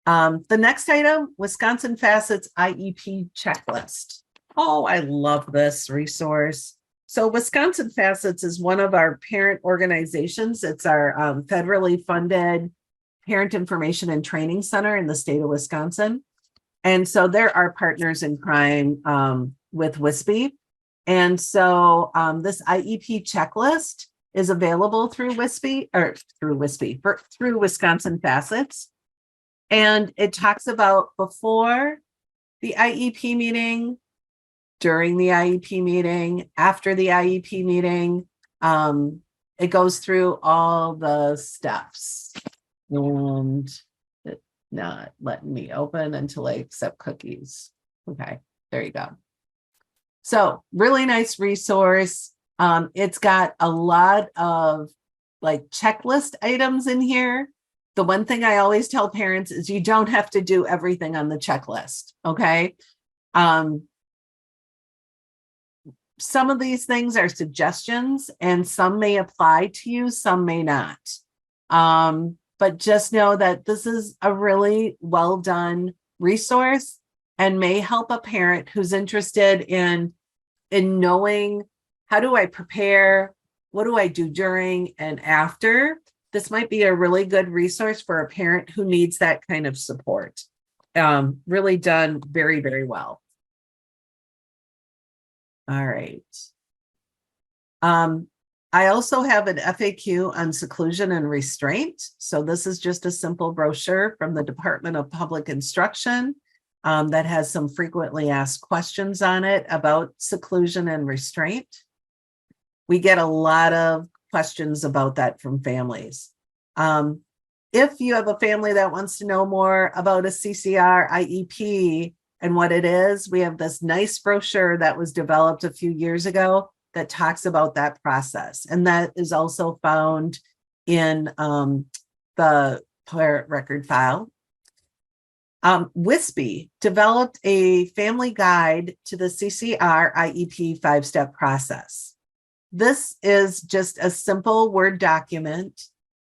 The next item, Wisconsin Facets IEP Checklist. Oh, I love this resource. So Wisconsin Facets is one of our parent organizations. It's our federally funded parent information and training center in the state of Wisconsin. And so they're our partners in crime with WSPEI. And so this IEP checklist is available through WSPEI or through Wisconsin Facets. And it talks about before the IEP meeting, during the IEP meeting, after the IEP meeting. It goes through all the steps. And it's not letting me open until I accept cookies. Okay, there you go. So really nice resource. It's got a lot of like checklist items in here. The one thing I always tell parents is you don't have to do everything on the checklist. Okay. Some of these things are suggestions and some may apply to you, some may not. But just know that this is a really well done resource and may help a parent who's interested in knowing, how do I prepare? What do I do during and after? This might be a really good resource for a parent who needs that kind of support. Really done very, very well. All right. I also have an FAQ on seclusion and restraint. So this is just a simple brochure from the Department of Public Instruction that has some frequently asked questions on it about seclusion and restraint. We get a lot of questions about that from families. If you have a family that wants to know more about a CCR IEP and what it is, we have this nice brochure that was developed a few years ago that talks about that process. And that is also found in the parent record file. WSPEI developed a family guide to the CCR IEP 5-step process. This is just a simple Word document,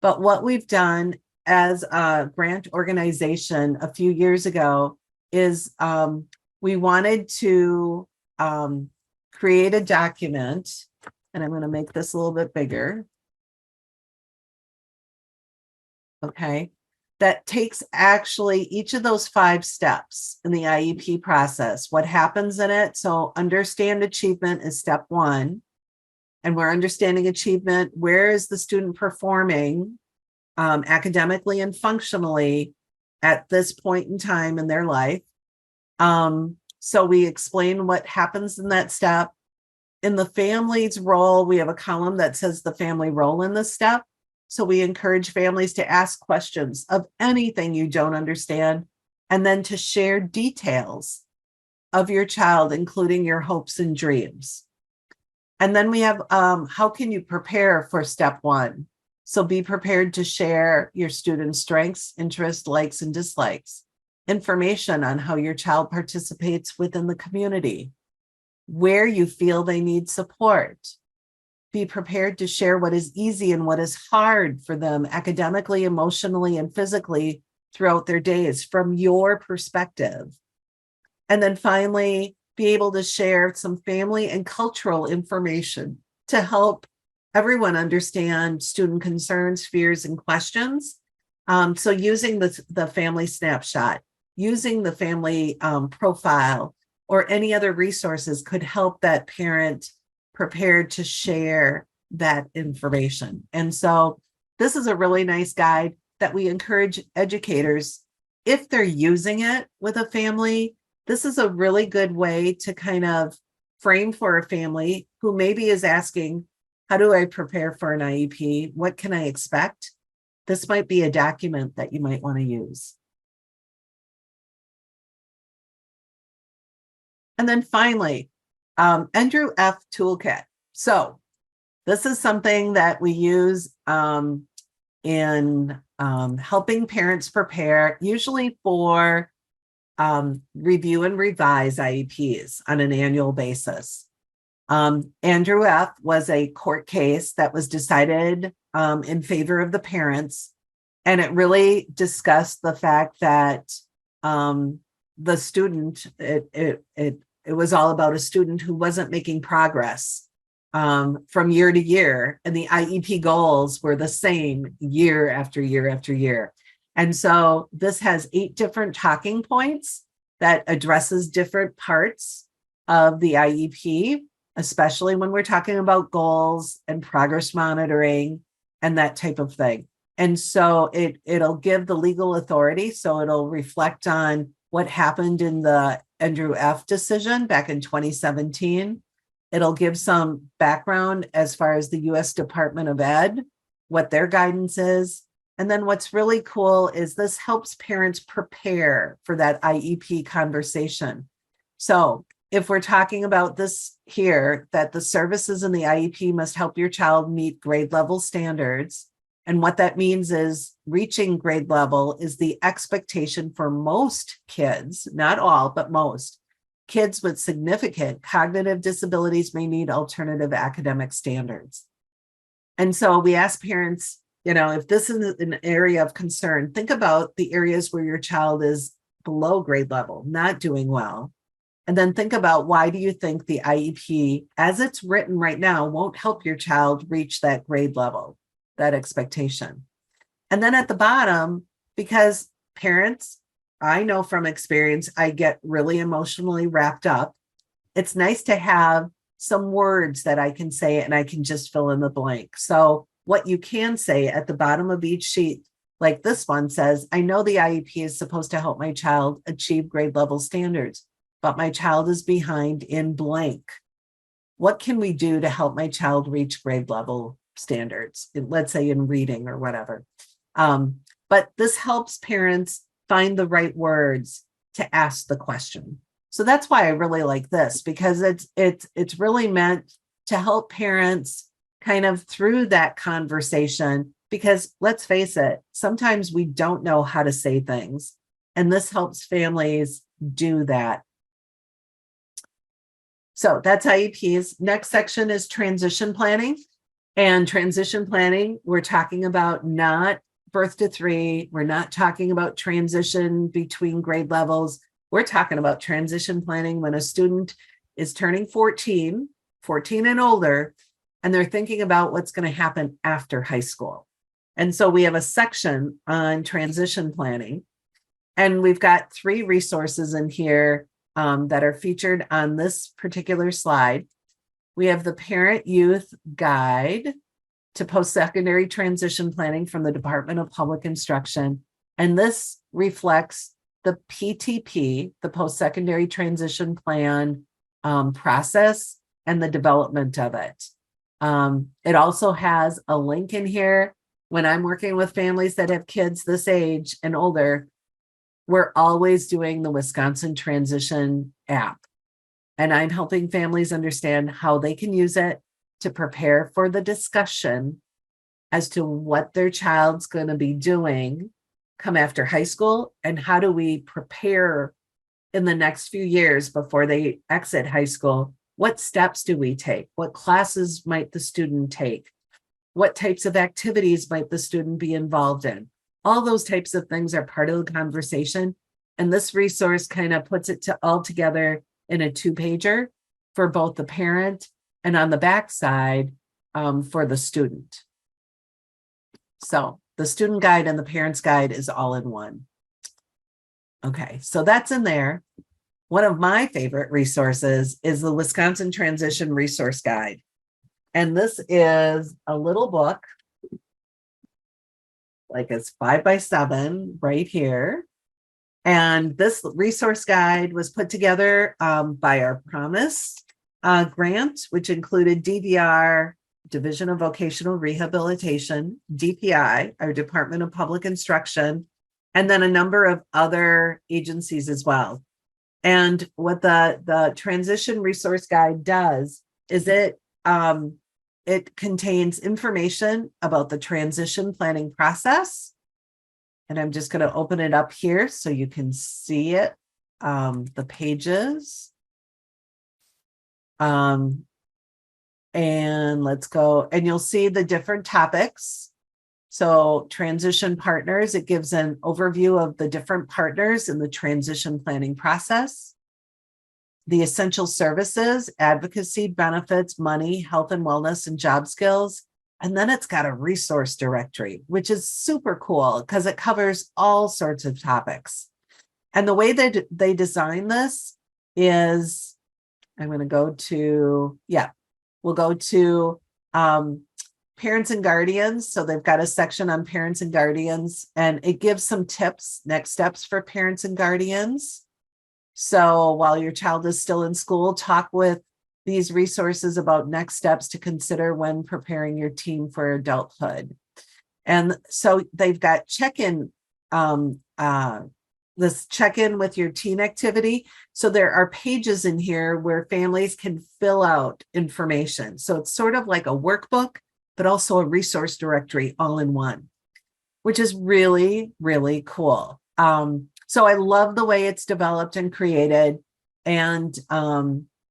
but what we've done as a grant organization a few years ago is we wanted to create a document, and I'm going to make this a little bit bigger. Okay, that takes actually each of those 5 steps in the IEP process, what happens in it. So understand achievement is step 1. And we're understanding achievement. Where is the student performing academically and functionally at this point in time in their life? So we explain what happens in that step. In the family's role, we have a column that says the family role in this step. So we encourage families to ask questions of anything you don't understand, and then to share details of your child, including your hopes and dreams. And then we have, how can you prepare for step 1? So be prepared to share your students' strengths, interests, likes, and dislikes, information on how your child participates within the community, where you feel they need support. Be prepared to share what is easy and what is hard for them academically, emotionally, and physically throughout their days from your perspective. And then finally, be able to share some family and cultural information to help everyone understand student concerns, fears, and questions. So using the family snapshot, using the family profile, or any other resources could help that parent prepared to share that information. And so this is a really nice guide that we encourage educators, if they're using it with a family, this is a really good way to kind of frame for a family who maybe is asking, how do I prepare for an IEP? What can I expect? This might be a document that you might want to use. And then finally, Andrew F. Toolkit. So This is something that we use in helping parents prepare, usually for review and revise IEPs on an annual basis. Andrew F. was a court case that was decided in favor of the parents, and it really discussed the fact that the student, it was all about a student who wasn't making progress from year to year, and the IEP goals were the same year after year after year. And so this has 8 different talking points that addresses different parts of the IEP, especially when we're talking about goals and progress monitoring and that type of thing. And so it'll give the legal authority. So it'll reflect on what happened in the Andrew F. decision back in 2017. It'll give some background as far as the U.S. Department of Ed, what their guidance is. And then what's really cool is this helps parents prepare for that IEP conversation. So if we're talking about this here, that the services in the IEP must help your child meet grade level standards. And what that means is reaching grade level is the expectation for most kids, not all, but most kids with significant cognitive disabilities may need alternative academic standards. And so we ask parents, if this is an area of concern, think about the areas where your child is below grade level, not doing well. And then think about, why do you think the IEP, as it's written right now, won't help your child reach that grade level, that expectation? And then at the bottom, because parents, I know from experience, I get really emotionally wrapped up. It's nice to have some words that I can say and I can just fill in the blank. So what you can say at the bottom of each sheet, like this one says, I know the IEP is supposed to help my child achieve grade level standards, but my child is behind in blank. What can we do to help my child reach grade level standards? Let's say in reading or whatever. But this helps parents find the right words to ask the question. So that's why I really like this, because it's really meant to help parents kind of through that conversation, because let's face it, sometimes we don't know how to say things, and this helps families do that. So that's IEPs. Next section is transition planning. And transition planning, we're talking about not birth to 3. We're not talking about transition between grade levels. We're talking about transition planning when a student is turning 14 and older, and they're thinking about what's going to happen after high school. And so we have a section on transition planning, and we've got 3 resources in here that are featured on this particular slide. We have the Parent Youth Guide to Post-Secondary Transition Planning from the Department of Public Instruction. And this reflects the PTP, the Post-Secondary Transition Plan process and the development of it. It also has a link in here. When I'm working with families that have kids this age and older, we're always doing the Wisconsin Transition app. And I'm helping families understand how they can use it to prepare for the discussion as to what their child's going to be doing come after high school, and how do we prepare in the next few years before they exit high school. What steps do we take? What classes might the student take? What types of activities might the student be involved in? All those types of things are part of the conversation. And this resource kind of puts it all together in a 2-pager for both the parent and on the back side for the student. So the student guide and the parent's guide is all in one. Okay, so that's in there. One of my favorite resources is the Wisconsin Transition Resource Guide. And this is a little book, like it's 5x7 right here. And this resource guide was put together by our Promise grant, which included DVR, Division of Vocational Rehabilitation, DPI, our Department of Public Instruction, and then a number of other agencies as well. And what the Transition Resource Guide does is it it contains information about the transition planning process. And I'm just going to open it up here so you can see it, the pages. And let's go, and you'll see the different topics. So transition partners, it gives an overview of the different partners in the transition planning process. The essential services, advocacy, benefits, money, health and wellness, and job skills. And then it's got a resource directory, which is super cool because it covers all sorts of topics. And the way that they design this is, I'm going to go to, we'll go to parents and guardians. So they've got a section on parents and guardians, and it gives some tips, next steps for parents and guardians. So while your child is still in school, talk with these resources about next steps to consider when preparing your team for adulthood. And so they've got check-in, this check-in with your teen activity. So there are pages in here where families can fill out information. So it's sort of like a workbook, but also a resource directory all in one, which is really, really cool. So I love the way it's developed and created. And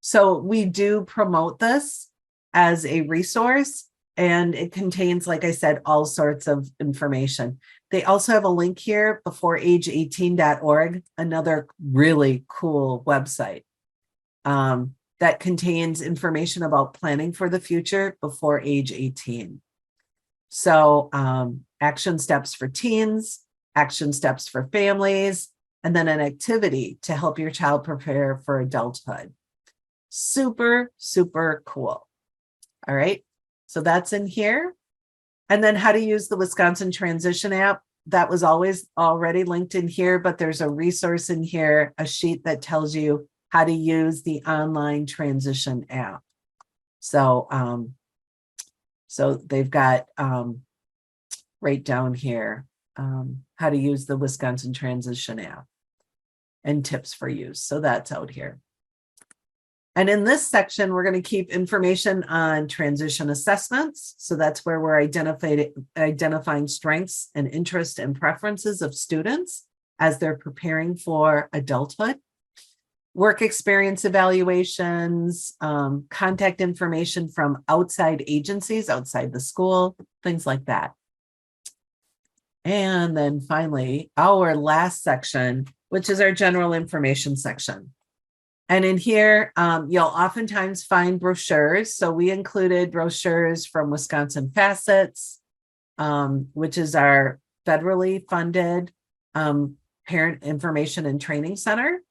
so we do promote this as a resource, and it contains, like I said, all sorts of information. They also have a link here, beforeage18.org, another really cool website that contains information about planning for the future before age 18. So action steps for teens, action steps for families, and then an activity to help your child prepare for adulthood. Super, super cool. All right, so that's in here. And then how to use the Wisconsin Transition app. That was always already linked in here, but there's a resource in here, a sheet that tells you how to use the online transition app. So, so they've got right down here, how to use the Wisconsin Transition app and tips for use. So that's out here. And in this section, we're going to keep information on transition assessments. So that's where we're identifying strengths and interests and preferences of students as they're preparing for adulthood. Work experience evaluations, contact information from outside agencies, outside the school, things like that. And then finally, our last section, which is our general information section. And in here, you'll oftentimes find brochures. So we included brochures from Wisconsin Facets, which is our federally funded Parent Information and Training Center.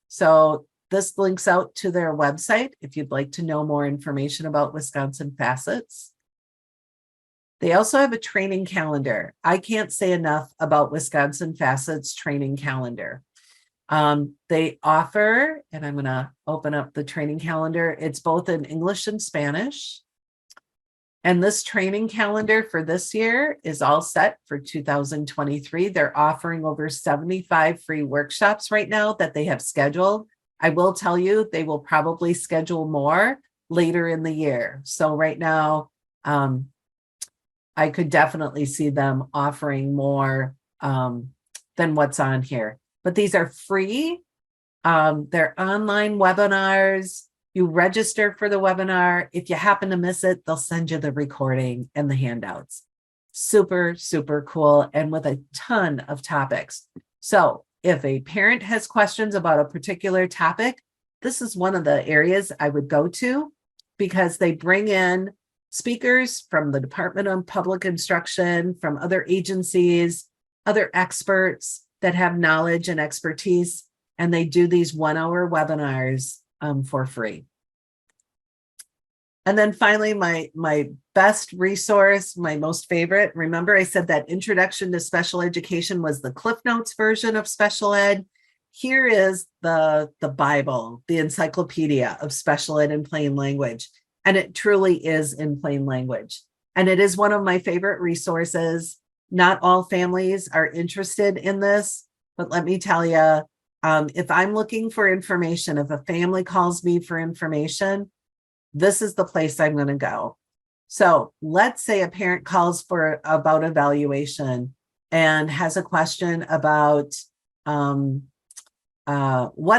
So this links out to their website if you'd like to know more information about Wisconsin Facets. They also have a training calendar. I can't say enough about Wisconsin Facets training calendar. They offer, and I'm going to open up the training calendar. It's both in English and Spanish. And this training calendar for this year is all set for 2023. They're offering over 75 free workshops right now that they have scheduled. I will tell you, they will probably schedule more later in the year. So right now, I could definitely see them offering more than what's on here. But these are free. They're online webinars. You register for the webinar. If you happen to miss it, they'll send you the recording and the handouts. Super, super cool, and with a ton of topics. So if a parent has questions about a particular topic, this is one of the areas I would go to, because they bring in speakers from the Department of Public Instruction, from other agencies, other experts that have knowledge and expertise, and they do these 1-hour webinars for free. And then finally, my best resource, my most favorite, remember I said that Introduction to Special Education was the Cliff Notes version of special ed. Here is the Bible, the encyclopedia of special ed in plain language. And it truly is in plain language. And it is one of my favorite resources. Not all families are interested in this, but let me tell you, if I'm looking for information, if a family calls me for information, this is the place I'm going to go. So let's say a parent calls about evaluation and has a question about what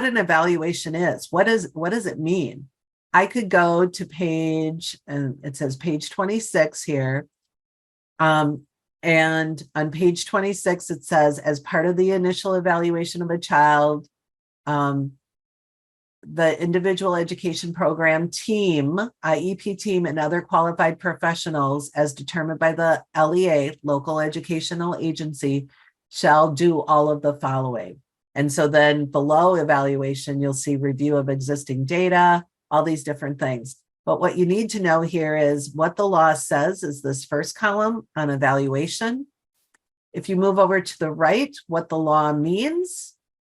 an evaluation is. What does it mean? I could go to page, and it says page 26 here. And on page 26, it says, as part of the initial evaluation of a child, the individual education program team, IEP team, and other qualified professionals, as determined by the LEA, local educational agency, shall do all of the following. And so then below evaluation, you'll see review of existing data, all these different things. But what you need to know here is what the law says is this first column on evaluation. If you move over to the right, what the law means.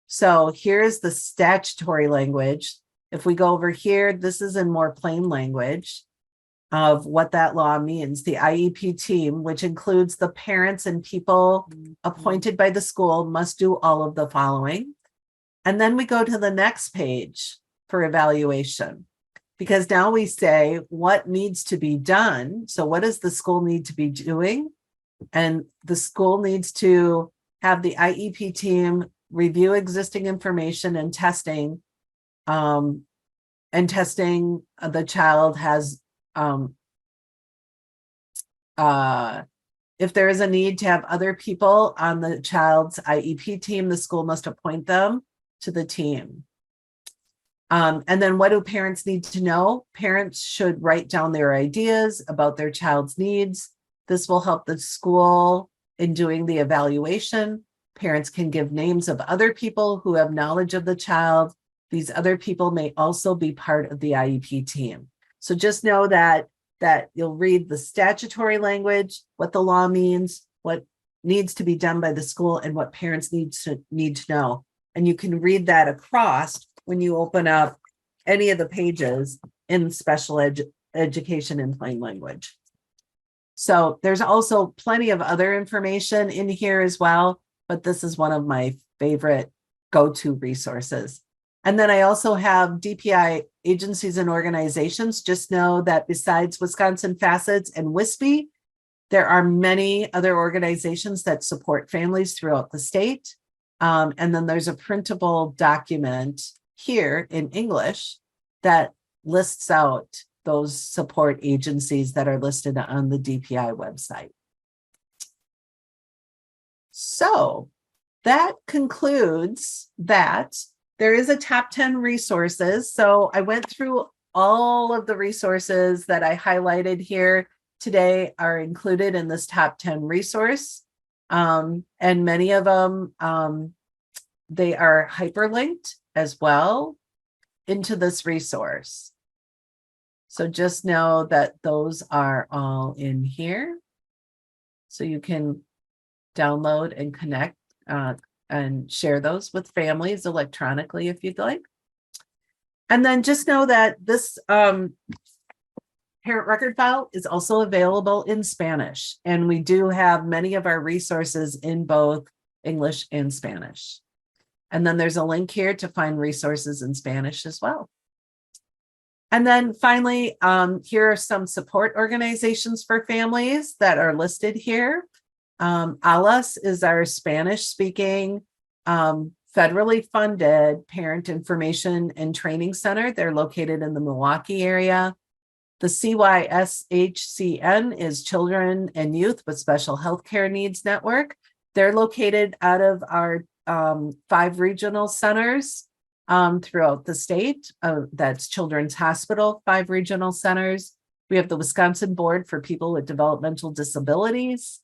So here's the statutory language. If we go over here, this is in more plain language of what that law means. The IEP team, which includes the parents and people appointed by the school, must do all of the following. And then we go to the next page for evaluation, because now we say what needs to be done. So what does the school need to be doing? And the school needs to have the IEP team review existing information and testing. The child has, if there is a need to have other people on the child's IEP team, the school must appoint them to the team. And then what do parents need to know? Parents should write down their ideas about their child's needs. This will help the school in doing the evaluation. Parents can give names of other people who have knowledge of the child. These other people may also be part of the IEP team. So just know that you'll read the statutory language, what the law means, what needs to be done by the school, and what parents need to know. And you can read that across when you open up any of the pages in special education in plain language. So there's also plenty of other information in here as well, but this is one of my favorite go-to resources. And then I also have DPI agencies and organizations. Just know that besides Wisconsin Facets and WSPEI, there are many other organizations that support families throughout the state. And then there's a printable document here in English that lists out those support agencies that are listed on the DPI website. So that concludes that. There is a top 10 resources. So I went through all of the resources that I highlighted here today are included in this top 10 resource. And many of them, they are hyperlinked as well into this resource. So just know that those are all in here. So you can download and connect and share those with families electronically if you'd like. And then just know that this parent record file is also available in Spanish. And we do have many of our resources in both English and Spanish. And then there's a link here to find resources in Spanish as well. And then finally, here are some support organizations for families that are listed here. ALAS is our Spanish-speaking, federally funded parent information and training center. They're located in the Milwaukee area. The CYSHCN is Children and Youth with Special Healthcare Needs Network. They're located out of our 5 regional centers throughout the state. That's Children's Hospital, 5 regional centers. We have the Wisconsin Board for People with Developmental Disabilities,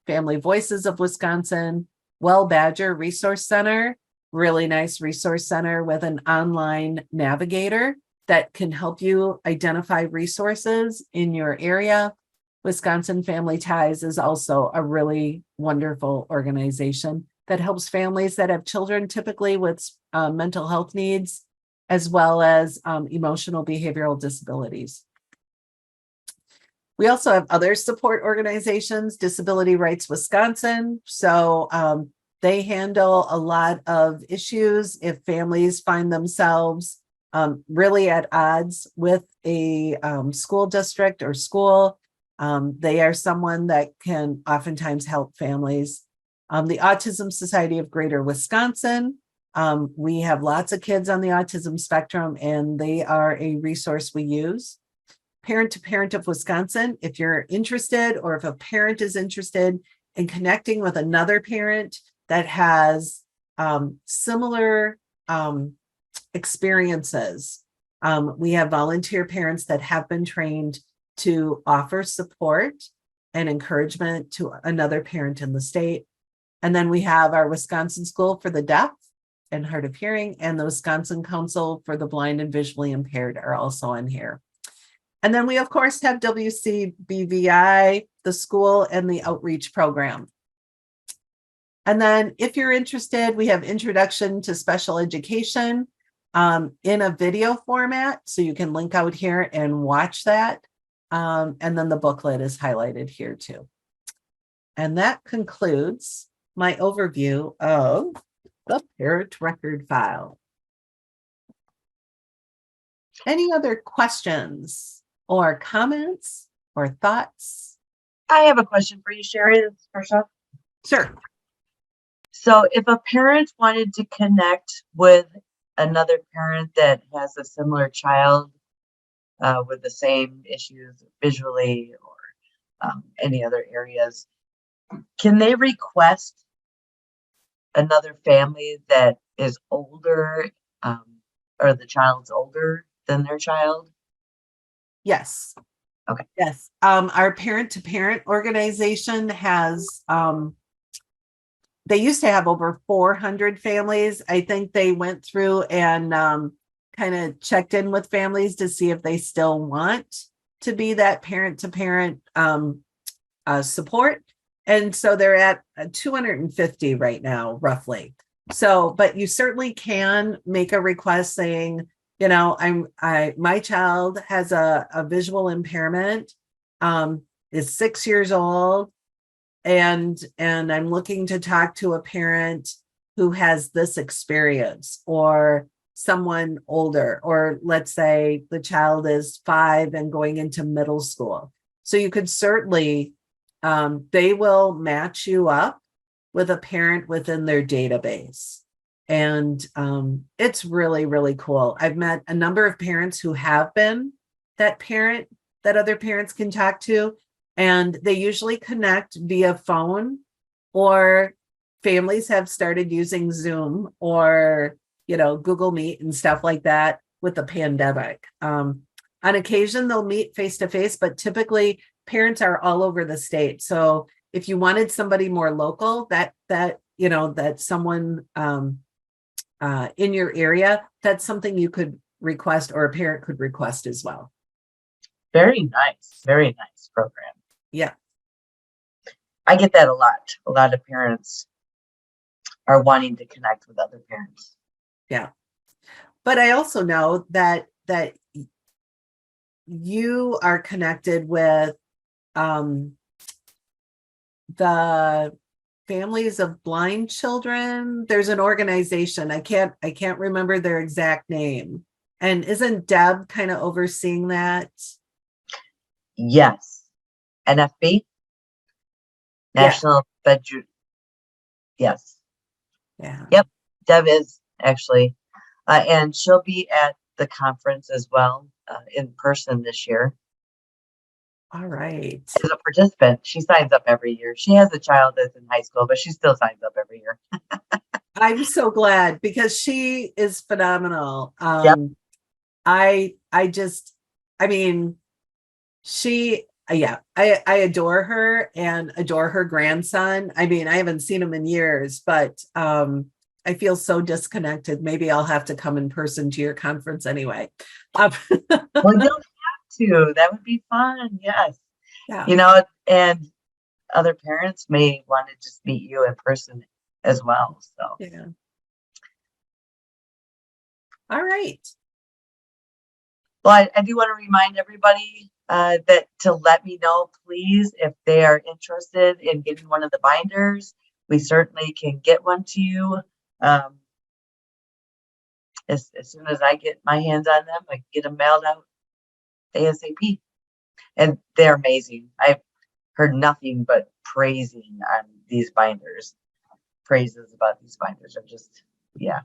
Family Voices of Wisconsin, Well Badger Resource Center, really nice resource center with an online navigator that can help you identify resources in your area. Wisconsin Family Ties is also a really wonderful organization that helps families that have children, typically with mental health needs, as well as emotional behavioral disabilities. We also have other support organizations, Disability Rights Wisconsin. So they handle a lot of issues if families find themselves really at odds with a school district or school. They are someone that can oftentimes help families. The Autism Society of Greater Wisconsin, we have lots of kids on the autism spectrum, and they are a resource we use. Parent to Parent of Wisconsin, if you're interested, or if a parent is interested in connecting with another parent that has similar experiences, we have volunteer parents that have been trained to offer support and encouragement to another parent in the state. And then we have our Wisconsin School for the Deaf and Hard of Hearing, and the Wisconsin Council for the Blind and Visually Impaired are also on here. And then we, of course, have WCBVI, the school, and the outreach program. And then if you're interested, we have Introduction to Special Education in a video format. So you can link out here and watch that. And then the booklet is highlighted here too. And that concludes my overview of the parent record file. Any other questions or comments or thoughts? I have a question for you, Sherry. This is first off. Sure. So if a parent wanted to connect with another parent that has a similar child with the same issues visually or any other areas, can they request another family that is older or the child's older than their child? Yes. Okay. Yes. Our parent to parent organization has, they used to have over 400 families. I think they went through and kind of checked in with families to see if they still want to be that parent to parent support. And so they're at 250 right now, roughly. So, but you certainly can make a request saying, you know, my child has a visual impairment, is 6 years old, and I'm looking to talk to a parent who has this experience, or someone older, or let's say the child is 5 and going into middle school. So you could certainly, they will match you up with a parent within their database. And it's really, really cool. I've met a number of parents who have been that parent that other parents can talk to, and they usually connect via phone, or families have started using Zoom or, you know, Google Meet and stuff like that with the pandemic. On occasion, they'll meet face to face, but typically parents are all over the state. So if you wanted somebody more local, that you know, that someone in your area, that's something you could request, or a parent could request as well. Very nice program. Yeah. I get that a lot. A lot of parents are wanting to connect with other parents. Yeah. But I also know that you are connected with the families of blind children. There's an organization. I can't remember their exact name. And isn't Deb kind of overseeing that? Yes. NFB? National Federation. Yes. Yeah. Yep. Deb is actually, and she'll be at the conference as well in person this year. All right. As a participant, she signs up every year. She has a child that's in high school, but she still signs up every year. I'm so glad, because she is phenomenal. Yep. I mean, I adore her and adore her grandson. I mean, I haven't seen him in years, but I feel so disconnected. Maybe I'll have to come in person to your conference anyway. Well, you'll have to. That would be fun. Yes. Yeah. You know, and other parents may want to just meet you in person as well. So, Yeah. All right. Well, I do want to remind everybody that to let me know, please, if they are interested in getting one of the binders. We certainly can get one to you. As soon as I get my hands on them, I can get them mailed out ASAP. and they're amazing. I've heard nothing but praising on these binders. Praises about these binders are just, yeah,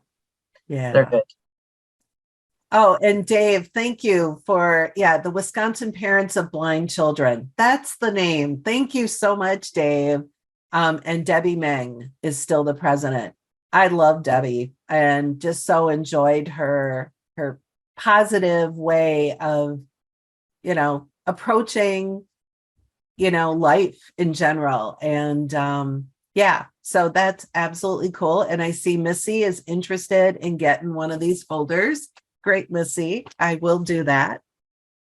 they're Yeah. good. Oh, and Dave, thank you for, the Wisconsin Parents of Blind Children. That's the name. Thank you so much, Dave. And Debbie Meng is still the president. I love Debbie and just so enjoyed her positive way of, approaching, life in general. And so that's absolutely cool. And I see Missy is interested in getting one of these folders. Great, Missy. I will do that.